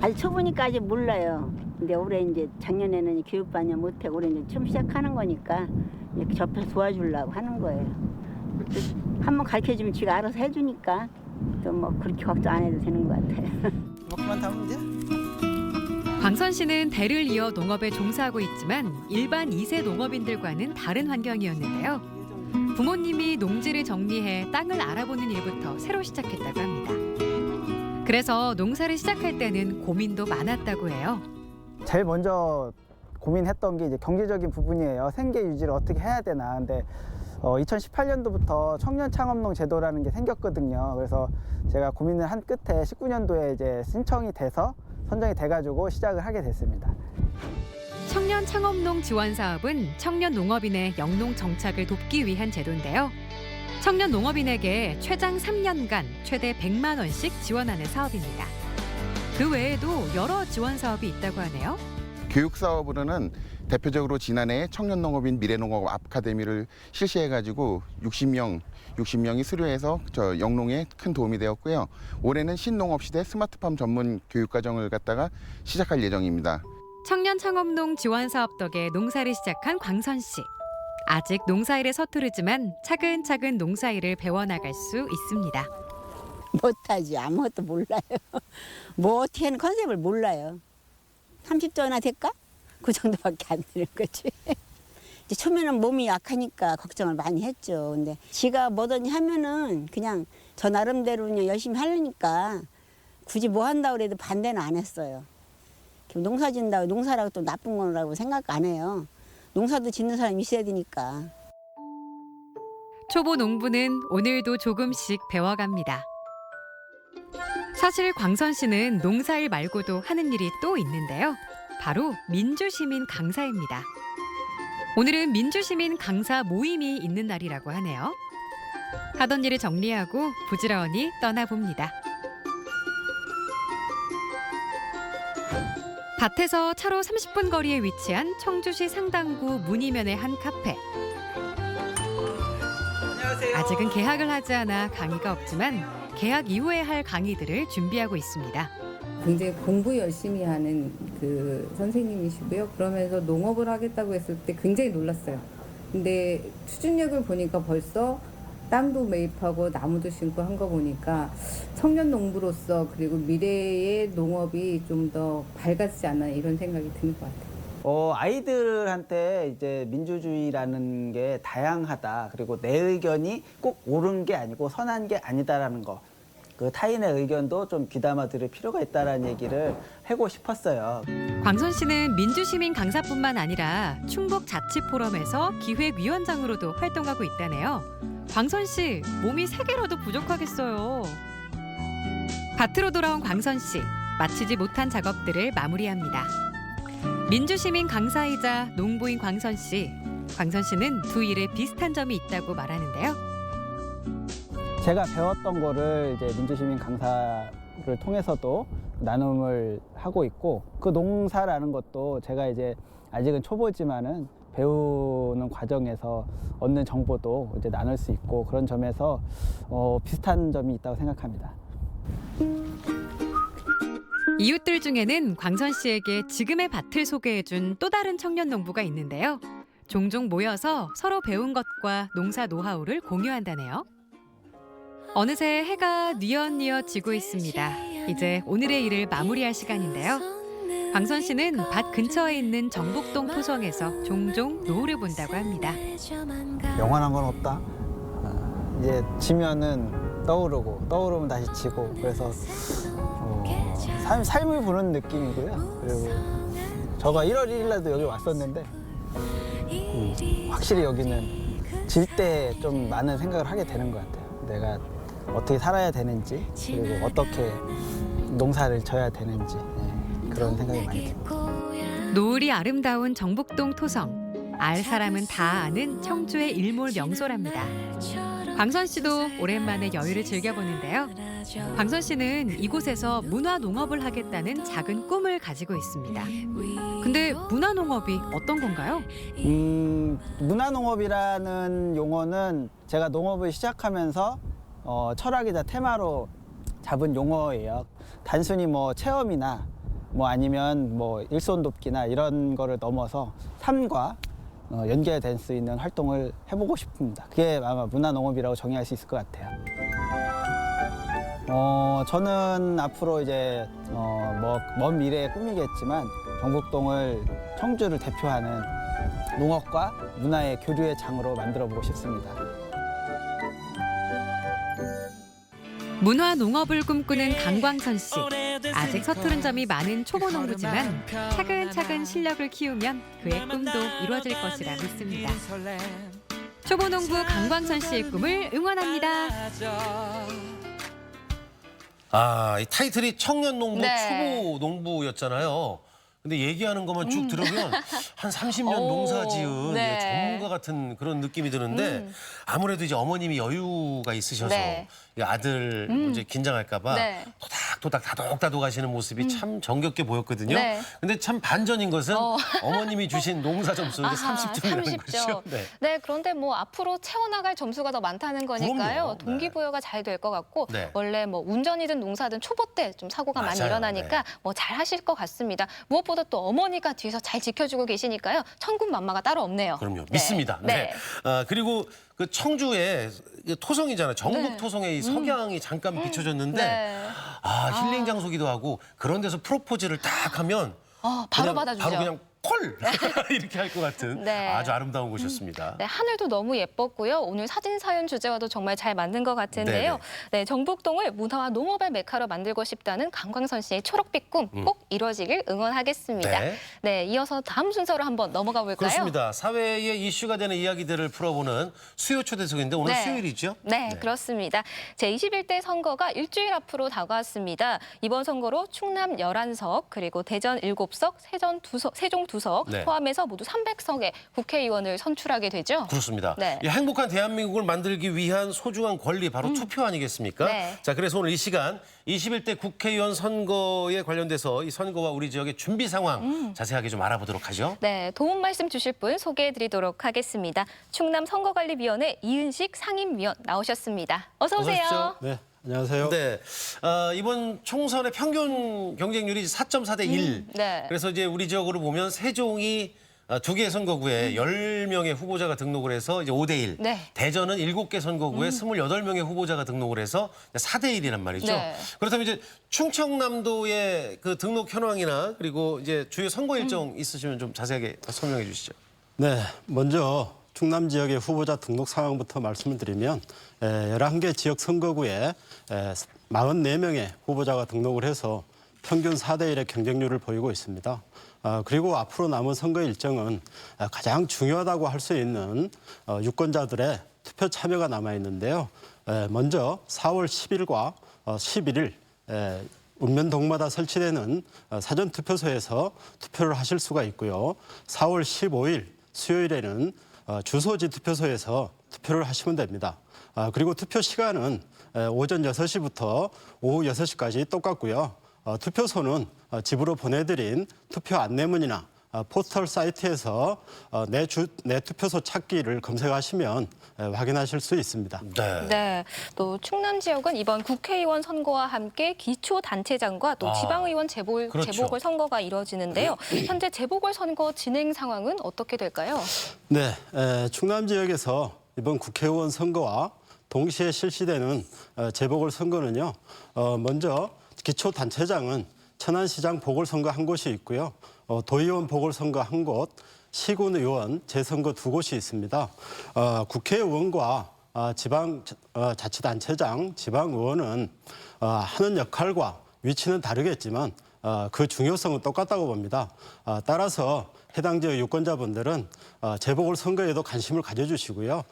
아직 초보니까 아직 몰라요. 근데 올해 이제 작년에는 교육반을 못하고 올해 이제 처음 시작하는 거니까 이렇게 옆에서 도와주려고 하는 거예요. 한번 가르쳐주면 지가 알아서 해주니까 또 뭐 그렇게 걱정 안 해도 되는 것 같아요. 먹기만 하면 돼? 광선 씨는 대를 이어 농업에 종사하고 있지만 일반 2세 농업인들과는 다른 환경이었는데요. 부모님이 농지를 정리해 땅을 알아보는 일부터 새로 시작했다고 합니다. 그래서 농사를 시작할 때는 고민도 많았다고 해요. 제일 먼저 고민했던 게 이제 경제적인 부분이에요. 생계 유지를 어떻게 해야 되나. 근데 2018년도부터 청년 창업농 제도라는 게 생겼거든요. 그래서 제가 고민을 한 끝에 19년도에 이제 신청이 돼서 선정이 돼가지고 시작을 하게 됐습니다. 청년 창업농 지원 사업은 청년 농업인의 영농 정착을 돕기 위한 제도인데요. 청년 농업인에게 최장 3년간 최대 100만 원씩 지원하는 사업입니다. 그 외에도 여러 지원 사업이 있다고 하네요. 교육 사업으로는 대표적으로 지난해 청년농업인 미래농업 아카데미를 실시해가지고 60명이 수료해서 저 영농에 큰 도움이 되었고요. 올해는 신농업시대 스마트팜 전문 교육과정을 갖다가 시작할 예정입니다. 청년 창업농 지원 사업 덕에 농사를 시작한 광선 씨. 아직 농사일에 서투르지만 차근차근 농사일을 배워나갈 수 있습니다. 못하지. 아무것도 몰라요. 뭐 어떻게 하는 컨셉을 몰라요. 30조나 될까? 그 정도밖에 안 되는 거지. 이제 처음에는 몸이 약하니까 걱정을 많이 했죠. 근데 지가 뭐더니 하면은 그냥 저 나름대로 그냥 열심히 하려니까 굳이 뭐 한다고 그래도 반대는 안 했어요. 농사 짓는다고 농사라고 또 나쁜 거라고 생각 안 해요. 농사도 짓는 사람이 있어야 되니까. 초보 농부는 오늘도 조금씩 배워갑니다. 사실 광선 씨는 농사일 말고도 하는 일이 또 있는데요. 바로 민주시민 강사입니다. 오늘은 민주시민 강사 모임이 있는 날이라고 하네요. 하던 일을 정리하고 부지런히 떠나봅니다. 밭에서 차로 30분 거리에 위치한 청주시 상당구 문이면의 한 카페. 안녕하세요. 아직은 개학을 하지 않아 강의가 없지만 개학 이후에 할 강의들을 준비하고 있습니다. 굉장히 공부 열심히 하는 그 선생님이시고요. 그러면서 농업을 하겠다고 했을 때 굉장히 놀랐어요. 근데 추진력을 보니까 벌써 땅도 매입하고 나무도 심고 한 거 보니까 청년 농부로서 그리고 미래의 농업이 좀 더 밝아지지 않나 이런 생각이 드는 것 같아요. 아이들한테 이제 민주주의라는 게 다양하다. 그리고 내 의견이 꼭 옳은 게 아니고 선한 게 아니다라는 거. 그 타인의 의견도 좀 귀담아 들을 필요가 있다라는 얘기를 하고 싶었어요. 광선 씨는 민주시민 강사뿐만 아니라 충북 자치포럼에서 기획위원장으로도 활동하고 있다네요. 광선 씨, 몸이 3개라도 부족하겠어요. 밭으로 돌아온 광선 씨, 마치지 못한 작업들을 마무리합니다. 민주시민 강사이자 농부인 광선 씨. 광선 씨는 두 일에 비슷한 점이 있다고 말하는데요. 제가 배웠던 거를 이제 민주시민 강사를 통해서도 나눔을 하고 있고 그 농사라는 것도 제가 이제 아직은 초보지만은 배우는 과정에서 얻는 정보도 이제 나눌 수 있고 그런 점에서 비슷한 점이 있다고 생각합니다. 이웃들 중에는 광선 씨에게 지금의 밭을 소개해준 또 다른 청년 농부가 있는데요. 종종 모여서 서로 배운 것과 농사 노하우를 공유한다네요. 어느새 해가 뉘엿뉘엿 지고 있습니다. 이제 오늘의 일을 마무리할 시간인데요. 광선 씨는 밭 근처에 있는 정북동 토성에서 종종 노을을 본다고 합니다. 영원한 건 없다. 이제 지면은 떠오르고 떠오르면 다시 지고 그래서 삶을 보는 느낌이고요. 그리고 저가 1월 1일 날도 여기 왔었는데 확실히 여기는 질 때 좀 많은 생각을 하게 되는 것 같아요. 내가 어떻게 살아야 되는지 그리고 어떻게 농사를 져야 되는지 그런 생각이 많이 듭니다. 노을이 아름다운 정북동 토성. 알 사람은 다 아는 청주의 일몰 명소랍니다. 광선 씨도 오랜만에 여유를 즐겨보는데요. 광선 씨는 이곳에서 문화농업을 하겠다는 작은 꿈을 가지고 있습니다. 근데 문화농업이 어떤 건가요? 문화농업이라는 용어는 제가 농업을 시작하면서 철학이자 테마로 잡은 용어예요. 단순히 뭐 체험이나 뭐 아니면 뭐 일손 돕기나 이런 거를 넘어서 삶과 연결될 수 있는 활동을 해보고 싶습니다. 그게 아마 문화농업이라고 정의할 수 있을 것 같아요. 저는 앞으로 이제 뭐 먼 미래의 꿈이겠지만 정북동을 청주를 대표하는 농업과 문화의 교류의 장으로 만들어보고 싶습니다. 문화 농업을 꿈꾸는 강광선 씨. 아직 서투른 점이 많은 초보 농부지만 차근차근 실력을 키우면 그의 꿈도 이루어질 것이라 믿습니다. 초보 농부 강광선 씨의 꿈을 응원합니다. 이 타이틀이 청년 농부, 초보 농부였잖아요. 근데 얘기하는 것만 쭉 들으면 한 30년 농사 지은 전문가 같은 그런 느낌이 드는데 아무래도 이제 어머님이 여유가 있으셔서 이 아들 이제 긴장할까 봐 토닥토닥 다독다독 하시는 모습이 참 정겹게 보였거든요. 근데 참 반전인 것은 어머님이 주신 농사 점수는 30점이라는 거죠. 네, 그런데 뭐 앞으로 채워나갈 점수가 더 많다는 거니까요. 그럼요. 동기부여가 잘 될 것 같고 원래 뭐 운전이든 농사든 초보 때 좀 사고가 많이 일어나니까 뭐 잘 하실 것 같습니다. 무엇보다 또 어머니가 뒤에서 잘 지켜주고 계시니까요. 천군만마가 따로 없네요. 그럼요. 믿습니다. 그리고 그 청주에 토성이잖아요. 정북 토성에 이 석양이 잠깐 비춰졌는데 힐링 장소기도 하고 그런 데서 프로포즈를 딱 하면 바로 받아주죠. 바로 그냥 콜! 이렇게 할 것 같은 아주 아름다운 곳이었습니다. 네, 하늘도 너무 예뻤고요. 오늘 사진 사연 주제와도 정말 잘 맞는 것 같은데요. 네, 정북동을 문화와 농업의 메카로 만들고 싶다는 강광선 씨의 초록빛 꿈 꼭 이루어지길 응원하겠습니다. 네, 이어서 다음 순서로 한번 넘어가 볼까요? 그렇습니다. 사회의 이슈가 되는 이야기들을 풀어보는 수요 초대석인데 오늘 수요일이죠? 네, 그렇습니다. 제21대 선거가 일주일 앞으로 다가왔습니다. 이번 선거로 충남 11석, 그리고 대전 7석, 세종 2석 포함해서 모두 300석의 국회의원을 선출하게 되죠. 그렇습니다. 이 행복한 대한민국을 만들기 위한 소중한 권리 바로 투표 아니겠습니까? 자, 그래서 오늘 이 시간 21대 국회의원 선거에 관련돼서 이 선거와 우리 지역의 준비 상황 자세하게 좀 알아보도록 하죠. 네, 도움 말씀 주실 분 소개해드리도록 하겠습니다. 충남 선거관리위원회 이은식 상임위원 나오셨습니다. 어서 오세요. 네, 안녕하세요. 네, 이번 총선의 평균 경쟁률이 4.4대 1. 네. 그래서 이제 우리 지역으로 보면 세종이 2개 선거구에 10명의 후보자가 등록을 해서 이제 5대 1. 네. 대전은 7개 선거구에 28명의 후보자가 등록을 해서 4대 1이란 말이죠. 네. 그렇다면 이제 충청남도의 그 등록 현황이나 그리고 이제 주요 선거 일정 있으시면 좀 자세하게 설명해 주시죠. 네, 먼저 충남 지역의 후보자 등록 상황부터 말씀을 드리면 11개 지역 선거구에 44명의 후보자가 등록을 해서 평균 4대 1의 경쟁률을 보이고 있습니다. 그리고 앞으로 남은 선거 일정은 가장 중요하다고 할 수 있는 유권자들의 투표 참여가 남아 있는데요. 먼저 4월 10일과 11일 읍면동마다 설치되는 사전투표소에서 투표를 하실 수가 있고요. 4월 15일 수요일에는 주소지 투표소에서 투표를 하시면 됩니다. 그리고 투표 시간은 오전 6시부터 오후 6시까지 똑같고요. 투표소는 집으로 보내드린 투표 안내문이나 포스털 사이트에서 내 투표소 찾기를 검색하시면 확인하실 수 있습니다. 네. 또 충남 지역은 이번 국회의원 선거와 함께 기초단체장과 또 지방의원 그렇죠. 재보궐 선거가 이뤄지는데요. 현재 재보궐 선거 진행 상황은 어떻게 될까요? 네, 충남 지역에서 이번 국회의원 선거와 동시에 실시되는 재보궐 선거는요. 먼저 기초단체장은 천안시장 보궐선거 한 곳이 있고요. 도의원 보궐선거 한 곳, 시군의원 재선거 2곳이 있습니다. 국회의원과 지방자치단체장, 지방의원은 하는 역할과 위치는 다르겠지만 그 중요성은 똑같다고 봅니다. 따라서 해당 지역 유권자분들은 재보궐선거에도 관심을 가져주시고요.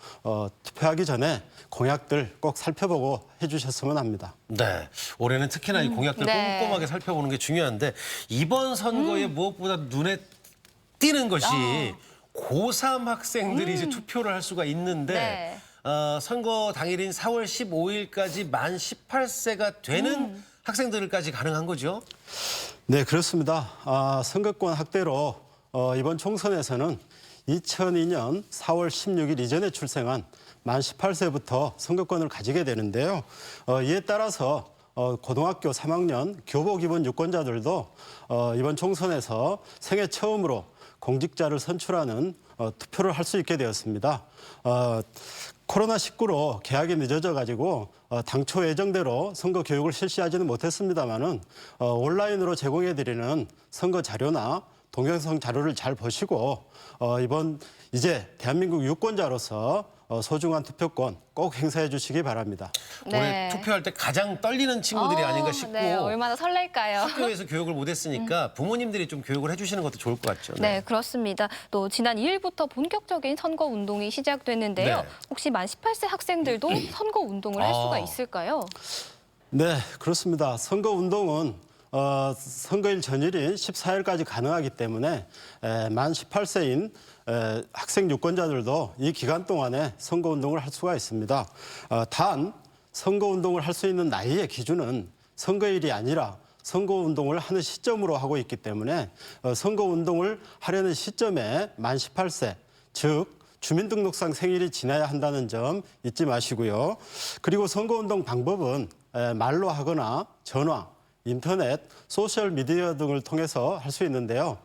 투표하기 전에 공약들 꼭 살펴보고 해주셨으면 합니다. 네, 올해는 특히나 이 공약들 네. 꼼꼼하게 살펴보는 게 중요한데 이번 선거에 무엇보다 눈에 띄는 것이 고3 학생들이 이제 투표를 할 수가 있는데 네. 선거 당일인 4월 15일까지 만 18세가 되는 학생들까지 가능한 거죠? 네, 그렇습니다. 선거권 확대로 이번 총선에서는 2002년 4월 16일 이전에 출생한 만 18세부터 선거권을 가지게 되는데요. 이에 따라서 고등학교 3학년 교복 입은 유권자들도 이번 총선에서 생애 처음으로 공직자를 선출하는 투표를 할 수 있게 되었습니다. 코로나19로 개학이 늦어져 가지고 당초 예정대로 선거 교육을 실시하지는 못했습니다만은 온라인으로 제공해 드리는 선거 자료나 동영상 자료를 잘 보시고 이번 이제 대한민국 유권자로서 소중한 투표권 꼭 행사해 주시기 바랍니다. 올해 투표할 때 가장 떨리는 친구들이 아닌가 싶고 네, 얼마나 설렐까요? 학교에서 교육을 못했으니까 부모님들이 좀 교육을 해주시는 것도 좋을 것 같죠. 네, 그렇습니다. 또 지난 2일부터 본격적인 선거 운동이 시작됐는데요. 네. 혹시 만 18세 학생들도 선거 운동을 할 수가 있을까요? 네, 그렇습니다. 선거 운동은 선거일 전일인 14일까지 가능하기 때문에 만 18세인 학생 유권자들도 이 기간 동안에 선거운동을 할 수가 있습니다. 단 선거운동을 할 수 있는 나이의 기준은 선거일이 아니라 선거운동을 하는 시점으로 하고 있기 때문에 선거운동을 하려는 시점에 만 18세, 즉 주민등록상 생일이 지나야 한다는 점 잊지 마시고요. 그리고 선거운동 방법은 말로 하거나 전화, 인터넷, 소셜미디어 등을 통해서 할 수 있는데요.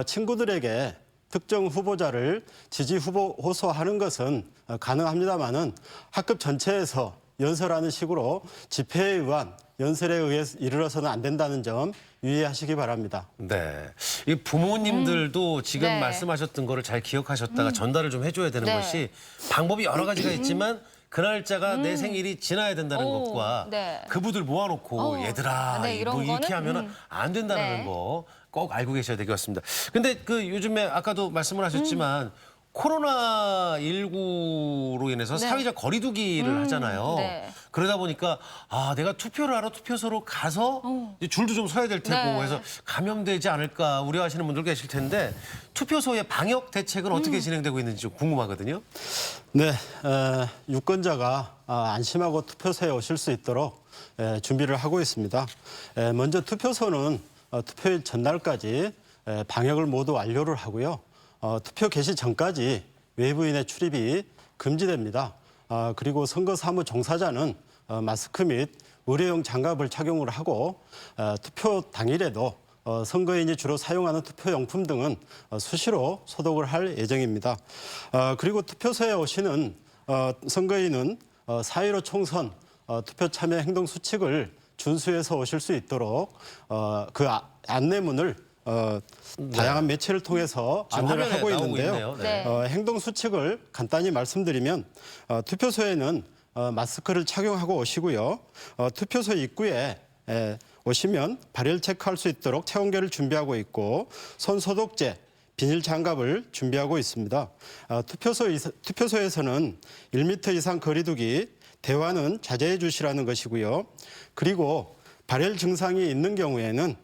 친구들에게 특정 후보자를 지지 후보 호소하는 것은 가능합니다만은 학급 전체에서 연설하는 식으로 집회에 의한 연설에 의해 이르러서는 안 된다는 점 유의하시기 바랍니다. 네, 이 부모님들도 지금 네. 말씀하셨던 거를 잘 기억하셨다가 전달을 좀 해줘야 되는 네. 것이 방법이 여러 가지가 있지만 그 날짜가 내 생일이 지나야 된다는 오, 것과 네. 그부들 모아놓고 얘들아 네, 이런 뭐 이렇게 거는, 하면 안 된다는 네. 거 꼭 알고 계셔야 되겠습니다. 근데 그 요즘에 아까도 말씀을 하셨지만 코로나19로 인해서 네. 사회적 거리두기를 하잖아요. 네. 그러다 보니까 내가 투표를 하러 투표소로 가서 이제 줄도 좀 서야 될 테고 네. 해서 감염되지 않을까 우려하시는 분들 계실 텐데 투표소의 방역 대책은 어떻게 진행되고 있는지 좀 궁금하거든요. 네, 유권자가 안심하고 투표소에 오실 수 있도록 준비를 하고 있습니다. 먼저 투표소는 투표일 전날까지 방역을 모두 완료를 하고요. 투표 개시 전까지 외부인의 출입이 금지됩니다. 그리고 선거 사무 종사자는 마스크 및 의료용 장갑을 착용을 하고 투표 당일에도 선거인이 주로 사용하는 투표용품 등은 수시로 소독을 할 예정입니다. 그리고 투표소에 오시는 선거인은 4.15 총선 투표 참여 행동 수칙을 준수해서 오실 수 있도록 그 안내문을 다양한 매체를 통해서 안내를 하고 있는데요. 행동 수칙을 간단히 말씀드리면 투표소에는 마스크를 착용하고 오시고요. 투표소 입구에 오시면 발열 체크할 수 있도록 체온계를 준비하고 있고 손 소독제, 비닐 장갑을 준비하고 있습니다. 투표소에서는 1m 이상 거리두기, 대화는 자제해 주시라는 것이고요. 그리고 발열 증상이 있는 경우에는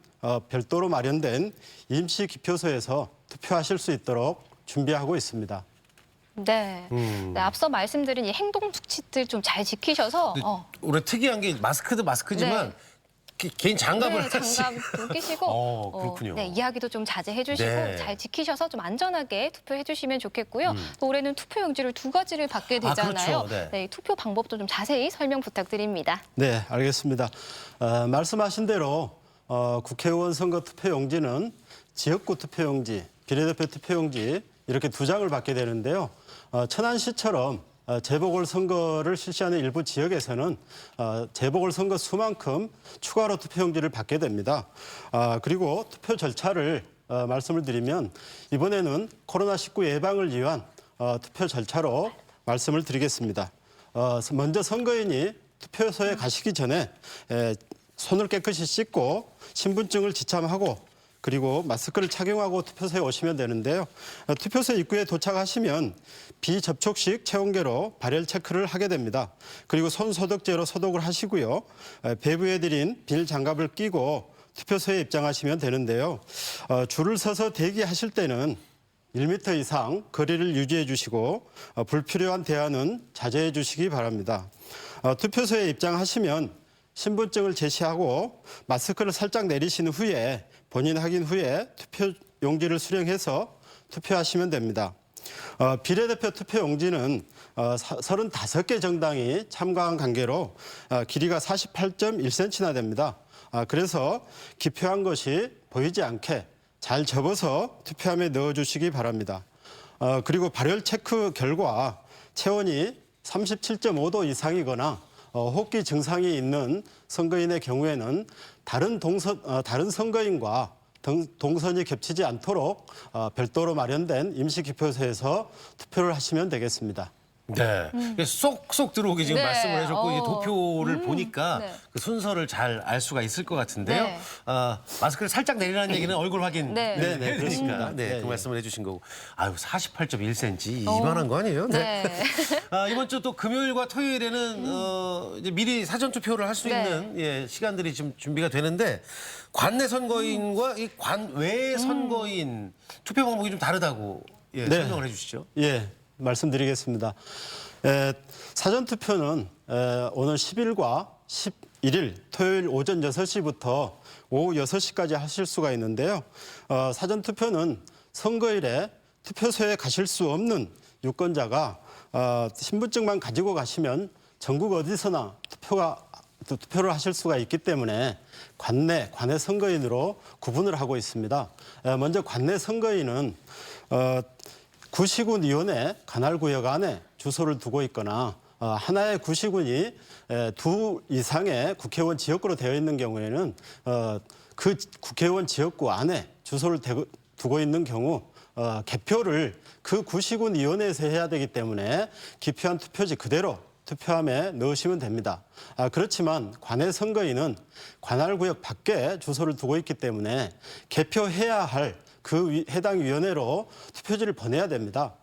별도로 마련된 임시 기표소에서 투표하실 수 있도록 준비하고 있습니다. 네. 네, 앞서 말씀드린 이 행동 수칙들 좀 잘 지키셔서 올해 특이한 게 마스크도 마스크지만 개인 장갑을 하나씩. 장갑 끼시고 그렇군요. 네, 이야기도 좀 자제해 주시고 네. 잘 지키셔서 좀 안전하게 투표해 주시면 좋겠고요. 또 올해는 투표용지를 2가지를 받게 되잖아요. 그렇죠. 네. 이 투표 방법도 좀 자세히 설명 부탁드립니다. 네, 알겠습니다. 말씀하신 대로 국회의원 선거 투표용지는 지역구 투표용지, 비례대표 투표용지 이렇게 2장을 받게 되는데요. 천안시처럼 재보궐선거를 실시하는 일부 지역에서는 재보궐선거 수만큼 추가로 투표용지를 받게 됩니다. 그리고 투표 절차를 말씀을 드리면 이번에는 코로나19 예방을 위한 투표 절차로 말씀을 드리겠습니다. 먼저 선거인이 투표소에 가시기 전에 손을 깨끗이 씻고 신분증을 지참하고 그리고 마스크를 착용하고 투표소에 오시면 되는데요. 투표소 입구에 도착하시면 비접촉식 체온계로 발열 체크를 하게 됩니다. 그리고 손 소독제로 소독을 하시고요. 배부해드린 비닐 장갑을 끼고 투표소에 입장하시면 되는데요. 줄을 서서 대기하실 때는 1m 이상 거리를 유지해 주시고 불필요한 대화는 자제해 주시기 바랍니다. 투표소에 입장하시면 신분증을 제시하고 마스크를 살짝 내리신 후에 본인 확인 후에 투표 용지를 수령해서 투표하시면 됩니다. 비례대표 투표 용지는 35개 정당이 참가한 관계로 길이가 48.1cm나 됩니다. 그래서 기표한 것이 보이지 않게 잘 접어서 투표함에 넣어주시기 바랍니다. 그리고 발열 체크 결과 체온이 37.5도 이상이거나 호흡기 증상이 있는 선거인의 경우에는 다른 선거인과 동선이 겹치지 않도록 별도로 마련된 임시기표소에서 투표를 하시면 되겠습니다. 네. 쏙쏙 들어오게 지금 네. 말씀을 해줬고 이 도표를 보니까 네. 그 순서를 잘 알 수가 있을 것 같은데요. 네. 마스크를 살짝 내리라는 얘기는 얼굴 확인 네. 해야 네, 되니까 그렇습니다. 네, 네, 그 네. 말씀을 해주신 거고. 아유 48.1cm 이만한 거 아니에요? 네. 이번 주 또 금요일과 토요일에는 이제 미리 사전 투표를 할 수 네. 있는 시간들이 지금 준비가 되는데 관내 선거인과 이 관외 선거인 투표 방법이 좀 다르다고 설명을 해주시죠. 예, 말씀드리겠습니다. 사전투표는 오늘 10일과 11일 토요일 오전 6시부터 오후 6시까지 하실 수가 있는데요. 사전투표는 선거일에 투표소에 가실 수 없는 유권자가 신분증만 가지고 가시면 전국 어디서나 투표를 하실 수가 있기 때문에 관내 선거인으로 구분을 하고 있습니다. 먼저 관내 선거인은 구시군 위원회 관할구역 안에 주소를 두고 있거나 하나의 구시군이 2 이상의 국회의원 지역구로 되어 있는 경우에는 그 국회의원 지역구 안에 주소를 두고 있는 경우 개표를 그 구시군 위원회에서 해야 되기 때문에 기표한 투표지 그대로 투표함에 넣으시면 됩니다. 그렇지만 관내 선거인은 관할구역 밖에 주소를 두고 있기 때문에 개표해야 할 그 해당 위원회로 투표지를 보내야 됩니다.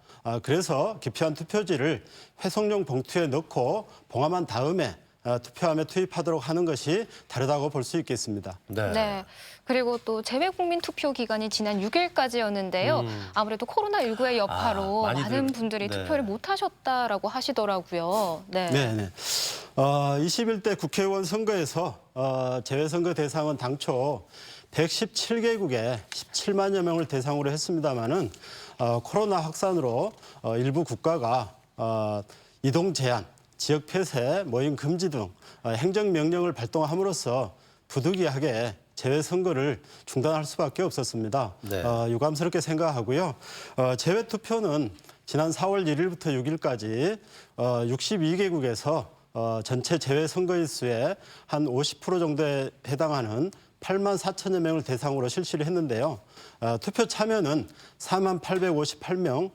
그래서 기표한 투표지를 회송용 봉투에 넣고 봉함한 다음에 투표함에 투입하도록 하는 것이 다르다고 볼 수 있겠습니다. 네. 그리고 또 재외국민 투표 기간이 지난 6일까지였는데요. 아무래도 코로나19의 여파로 많은 분들이 투표를 못 하셨다라고 하시더라고요. 네. 네. 21대 국회의원 선거에서 재외선거 대상은 당초 117개국에 17만여 명을 대상으로 했습니다마는 코로나 확산으로 일부 국가가 이동 제한, 지역 폐쇄, 모임 금지 등 행정명령을 발동함으로써 부득이하게 재외선거를 중단할 수밖에 없었습니다. 네. 유감스럽게 생각하고요. 재외투표는 지난 4월 1일부터 6일까지 62개국에서 전체 재외선거일 수의 한 50% 정도에 해당하는 8만 4천여 명을 대상으로 실시를 했는데요. 투표 참여는 4만 858명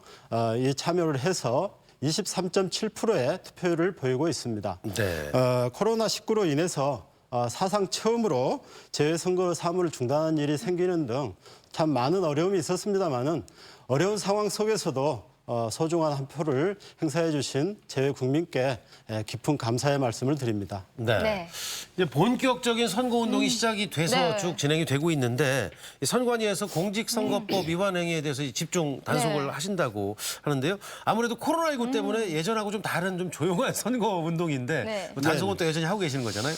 이 참여를 해서 23.7%의 투표율을 보이고 있습니다. 네. 코로나19로 인해서 사상 처음으로 재외선거 사무를 중단한 일이 생기는 등 참 많은 어려움이 있었습니다마는 어려운 상황 속에서도 소중한 한 표를 행사해 주신 재외 국민께 깊은 감사의 말씀을 드립니다. 네. 네. 이제 본격적인 선거운동이 시작이 돼서 네. 쭉 진행이 되고 있는데 이 선관위에서 공직선거법 위반 행위에 대해서 집중 단속을 네. 하신다고 하는데요. 아무래도 코로나19 때문에 예전하고 좀 다른 좀 조용한 선거운동인데 네. 뭐 단속은 또 여전히 하고 계시는 거잖아요.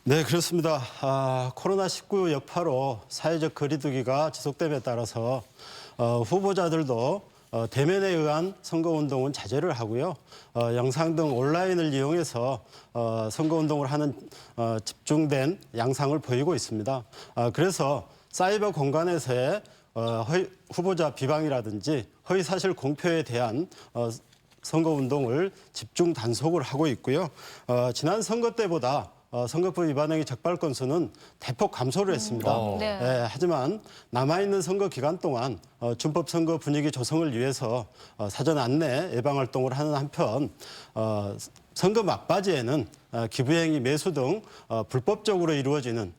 네, 그렇습니다. 코로나19 여파로 사회적 거리두기가 지속됨에 따라서 후보자들도 대면에 의한 선거운동은 자제를 하고요. 영상 등 온라인을 이용해서 선거운동을 하는 집중된 양상을 보이고 있습니다. 그래서 사이버 공간에서의 후보자 비방이라든지 허위사실 공표에 대한 선거운동을 집중 단속을 하고 있고요. 지난 선거 때보다 선거법 위반 행위 적발 건수는 대폭 감소를 했습니다. 네. 하지만 남아있는 선거 기간 동안 준법 선거 분위기 조성을 위해서 사전 안내 예방 활동을 하는 한편 선거 막바지에는 기부행위, 매수 등 불법적으로 이루어지는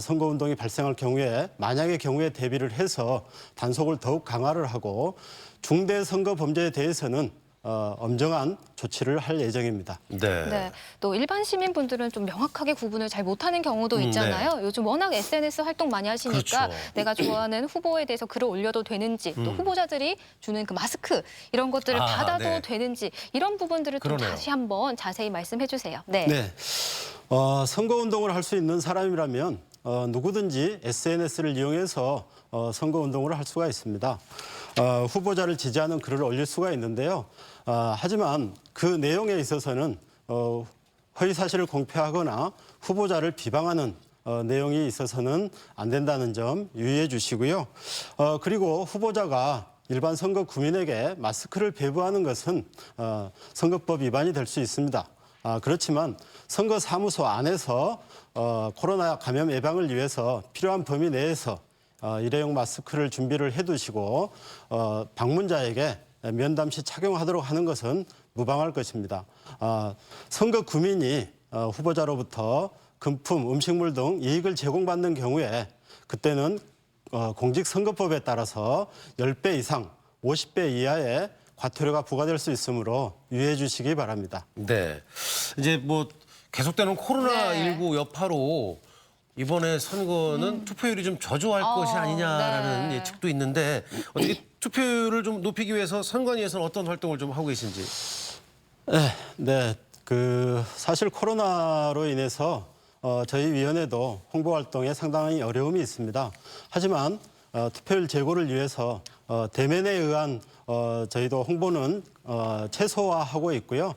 선거운동이 발생할 경우에 만약의 경우에 대비를 해서 단속을 더욱 강화를 하고 중대 선거 범죄에 대해서는 엄정한 조치를 할 예정입니다. 네. 네. 또 일반 시민분들은 좀 명확하게 구분을 잘 못하는 경우도 있잖아요. 요즘 워낙 SNS 활동 많이 하시니까 그렇죠. 내가 좋아하는 후보에 대해서 글을 올려도 되는지 또 후보자들이 주는 그 마스크 이런 것들을 받아도 네. 되는지 이런 부분들을 좀 그러네요. 다시 한번 자세히 말씀해 주세요. 네. 네. 선거운동을 할 수 있는 사람이라면 누구든지 SNS를 이용해서 선거운동을 할 수가 있습니다. 후보자를 지지하는 글을 올릴 수가 있는데요. 하지만 그 내용에 있어서는 허위사실을 공표하거나 후보자를 비방하는 내용이 있어서는 안 된다는 점 유의해 주시고요. 그리고 후보자가 일반 선거 구민에게 마스크를 배부하는 것은 선거법 위반이 될 수 있습니다. 그렇지만 선거사무소 안에서 코로나 감염 예방을 위해서 필요한 범위 내에서 일회용 마스크를 준비를 해두시고 방문자에게 면담 시 착용하도록 하는 것은 무방할 것입니다. 선거 구민이 후보자로부터 금품, 음식물 등 이익을 제공받는 경우에 그때는 공직선거법에 따라서 10배 이상, 50배 이하의 과태료가 부과될 수 있으므로 유의해 주시기 바랍니다. 네. 이제 뭐 계속되는 코로나19 여파로 이번에 선거는 투표율이 좀 저조할 것이 아니냐라는 네. 예측도 있는데 어떻게 투표율을 좀 높이기 위해서 선관위에서는 어떤 활동을 좀 하고 계신지? 네. 사실 코로나로 인해서 저희 위원회도 홍보 활동에 상당히 어려움이 있습니다. 하지만 투표율 제고를 위해서 대면에 의한 저희도 홍보는 최소화하고 있고요.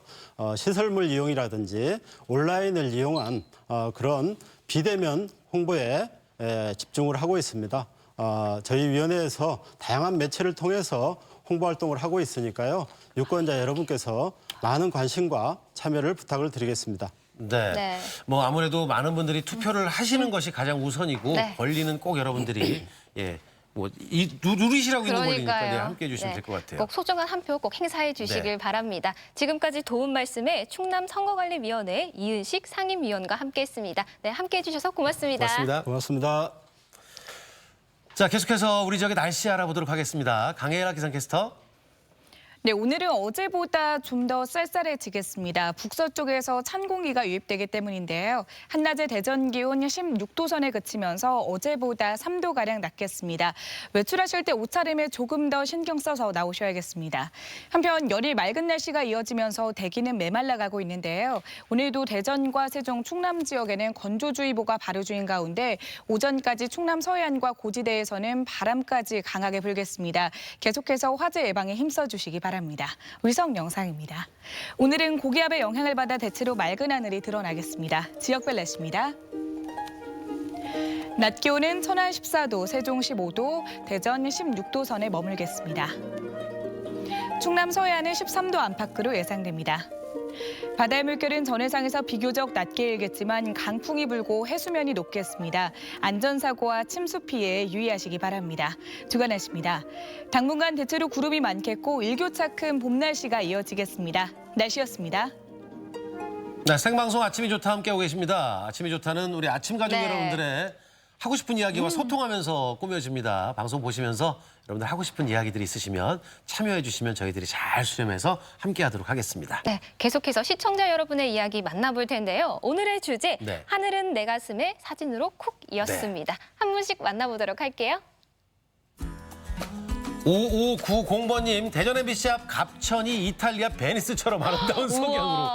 시설물 이용이라든지 온라인을 이용한 그런 비대면 홍보에 집중을 하고 있습니다. 저희 위원회에서 다양한 매체를 통해서 홍보 활동을 하고 있으니까요. 유권자 여러분께서 많은 관심과 참여를 부탁을 드리겠습니다. 네. 네. 뭐 아무래도 많은 분들이 투표를 하시는 것이 가장 우선이고 네. 권리는 꼭 여러분들이 누리시라고 있는 권리니까 함께해 주시면 네. 될 것 같아요. 꼭 소중한 한 표 꼭 행사해 주시길 네. 바랍니다. 지금까지 도움 말씀에 충남 선거관리위원회 이은식 상임위원과 함께했습니다. 네, 함께해 주셔서 고맙습니다. 고맙습니다. 고맙습니다. 자, 계속해서 우리 지역의 날씨 알아보도록 하겠습니다. 강혜라 기상캐스터. 네, 오늘은 어제보다 좀 더 쌀쌀해지겠습니다. 북서쪽에서 찬 공기가 유입되기 때문인데요. 한낮의 대전 기온 16도 선에 그치면서 어제보다 3도가량 낮겠습니다. 외출하실 때 옷차림에 조금 더 신경 써서 나오셔야겠습니다. 한편 열일 맑은 날씨가 이어지면서 대기는 메말라가고 있는데요. 오늘도 대전과 세종, 충남 지역에는 건조주의보가 발효 중인 가운데 오전까지 충남 서해안과 고지대에서는 바람까지 강하게 불겠습니다. 계속해서 화재 예방에 힘써주시기 바랍니다. 바랍니다. 위성 영상입니다. 오늘은 고기압의 영향을 받아 대체로 맑은 하늘이 드러나겠습니다. 지역별 날씨입니다. 낮 기온은 천안 14도, 세종 15도, 대전 16도 선에 머물겠습니다. 충남 서해안은 13도 안팎으로 예상됩니다. 바다의 물결은 전해상에서 비교적 낮게 일겠지만 강풍이 불고 해수면이 높겠습니다. 안전사고와 침수 피해에 유의하시기 바랍니다. 주간 날씨입니다. 당분간 대체로 구름이 많겠고 일교차 큰 봄 날씨가 이어지겠습니다. 날씨였습니다. 네, 생방송 아침이 좋다 함께하고 계십니다. 아침이 좋다는 우리 아침 가족 여러분들의 하고 싶은 이야기와 소통하면서 꾸며집니다. 방송 보시면서 여러분들 하고 싶은 이야기들이 있으시면 참여해 주시면 저희들이 잘 수렴해서 함께하도록 하겠습니다. 네, 계속해서 시청자 여러분의 이야기 만나볼 텐데요. 오늘의 주제, 하늘은 내 가슴에 사진으로 콕 이었습니다. 한 분씩 만나보도록 할게요. 5590번님, 대전 MBC 앞 갑천이 이탈리아 베니스처럼 아름다운 석양으로.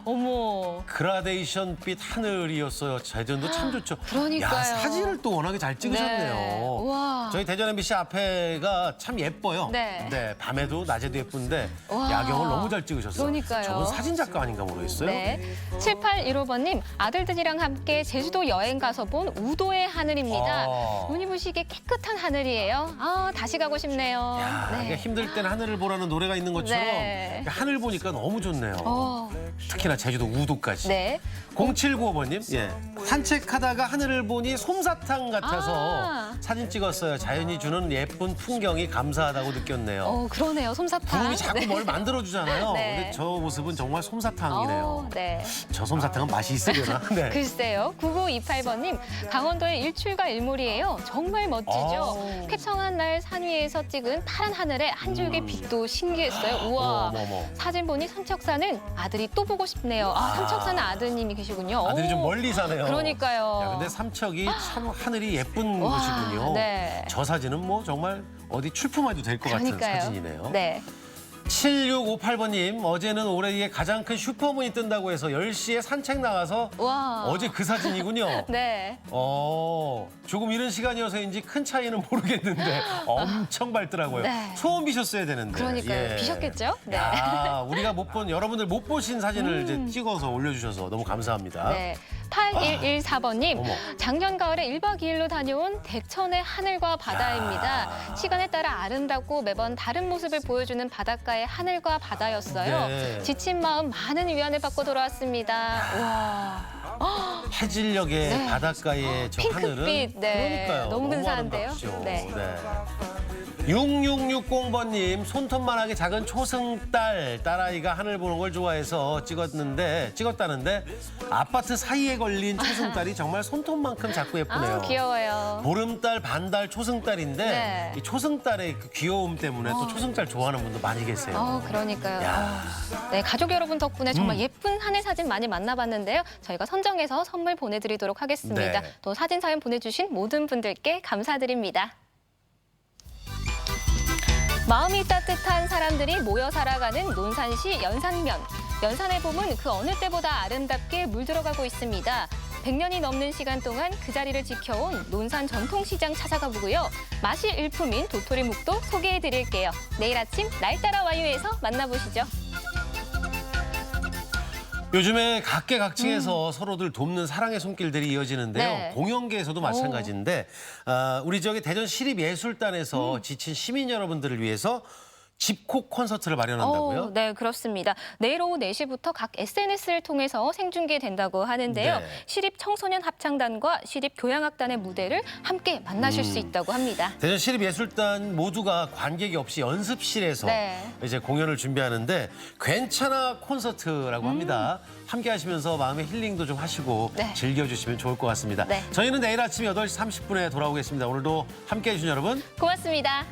어머. 그라데이션빛 하늘이었어요. 대전도 참 좋죠. 그러니까요. 야, 사진을 또 워낙에 잘 찍으셨네요. 네. 우와. 저희 대전 MBC 앞에가 참 예뻐요. 네. 밤에도 낮에도 예쁜데 와. 야경을 너무 잘 찍으셨어요. 그러니까요. 저분 사진 작가 아닌가 모르겠어요. 네. 7815번님, 아들들이랑 함께 제주도 여행 가서 본 우도의 하늘입니다. 눈이 부시게 깨끗한 하늘이에요. 다시 가고 싶네요. 야, 이게 힘들 땐 하늘을 보라는 노래가 있는 것처럼 네. 하늘 보니까 너무 좋네요. 특히나 제주도 우도까지. 네. 0795번님, 산책하다가 하늘을 보니 솜사탕 같아서 사진 찍었어요. 자연이 주는 예쁜 풍경이 감사하다고 느꼈네요. 그러네요. 솜사탕. 구름이 자꾸 뭘 만들어주잖아요. 네. 근데 저 모습은 정말 솜사탕이네요. 네. 저 솜사탕은 맛이 있으려나? 네. 글쎄요. 9928번님, 강원도의 일출과 일몰이에요. 정말 멋지죠? 쾌청한 날 산 위에서 찍은 파란 하늘에 한 줄기 빛도 신기했어요. 우와. 사진 보니 삼척산은 아들이 또 보고 싶네요. 삼척산은 아드님이 계시군요. 아들이 좀 멀리 사네요. 그러니까요. 야, 근데 삼척이 참 하늘이 예쁜 곳이군요. 네. 저 사진은 뭐 정말 어디 출품해도 될 것 같은 사진이네요. 네. 7658번님, 어제는 올해의 가장 큰 슈퍼문이 뜬다고 해서 10시에 산책 나가서 어제 그 사진이군요. 네. 조금 이른 시간이어서인지 큰 차이는 모르겠는데 엄청 밝더라고요. 네. 소원 비셨어야 되는데. 그러니까요. 비셨겠죠? 네. 우리가 못 본, 여러분들 못 보신 사진을 이제 찍어서 올려주셔서 너무 감사합니다. 네. 8114번님, 작년 가을에 1박 2일로 다녀온 대천의 하늘과 바다입니다. 시간에 따라 아름답고 매번 다른 모습을 보여주는 바닷가의 하늘과 바다였어요. 네. 지친 마음 많은 위안을 받고 돌아왔습니다. 와. 해질녘의 바닷가의 저 하늘은 핑크빛, 네. 그러니까요. 너무 근사한데요? 아름답죠. 네. 6660번님, 손톱만하게 작은 초승달 딸아이가 하늘 보는 걸 좋아해서 찍었다는데 아파트 사이에 걸린 초승달이 정말 손톱만큼 작고 예쁘네요. 귀여워요. 보름달, 반달, 초승달인데 네. 이 초승달의 그 귀여움 때문에 또 초승달 좋아하는 분도 많이 계세요. 그러니까요. 네, 가족 여러분 덕분에 정말 예쁜 하늘 사진 많이 만나봤는데요. 저희가 선정해서 선물 보내드리도록 하겠습니다. 네. 또 사진 사연 보내주신 모든 분들께 감사드립니다. 마음이 따뜻한 사람들이 모여 살아가는 논산시 연산면. 연산의 봄은 그 어느 때보다 아름답게 물들어가고 있습니다. 100년이 넘는 시간 동안 그 자리를 지켜온 논산 전통시장 찾아가 보고요. 맛이 일품인 도토리묵도 소개해드릴게요. 내일 아침 날 따라 와요에서 만나보시죠. 요즘에 각계각층에서 서로들 돕는 사랑의 손길들이 이어지는데요. 네. 공연계에서도 마찬가지인데 우리 지역의 대전 시립예술단에서 지친 시민 여러분들을 위해서 집콕 콘서트를 마련한다고요? 네, 그렇습니다. 내일 오후 4시부터 각 SNS를 통해서 생중계된다고 하는데요. 네. 시립 청소년 합창단과 시립 교향악단의 무대를 함께 만나실 수 있다고 합니다. 대전 시립예술단 모두가 관객이 없이 연습실에서 이제 공연을 준비하는데 괜찮아 콘서트라고 합니다. 함께 하시면서 마음의 힐링도 좀 하시고 즐겨주시면 좋을 것 같습니다. 저희는 내일 아침 8시 30분에 돌아오겠습니다. 오늘도 함께해 주신 여러분 고맙습니다.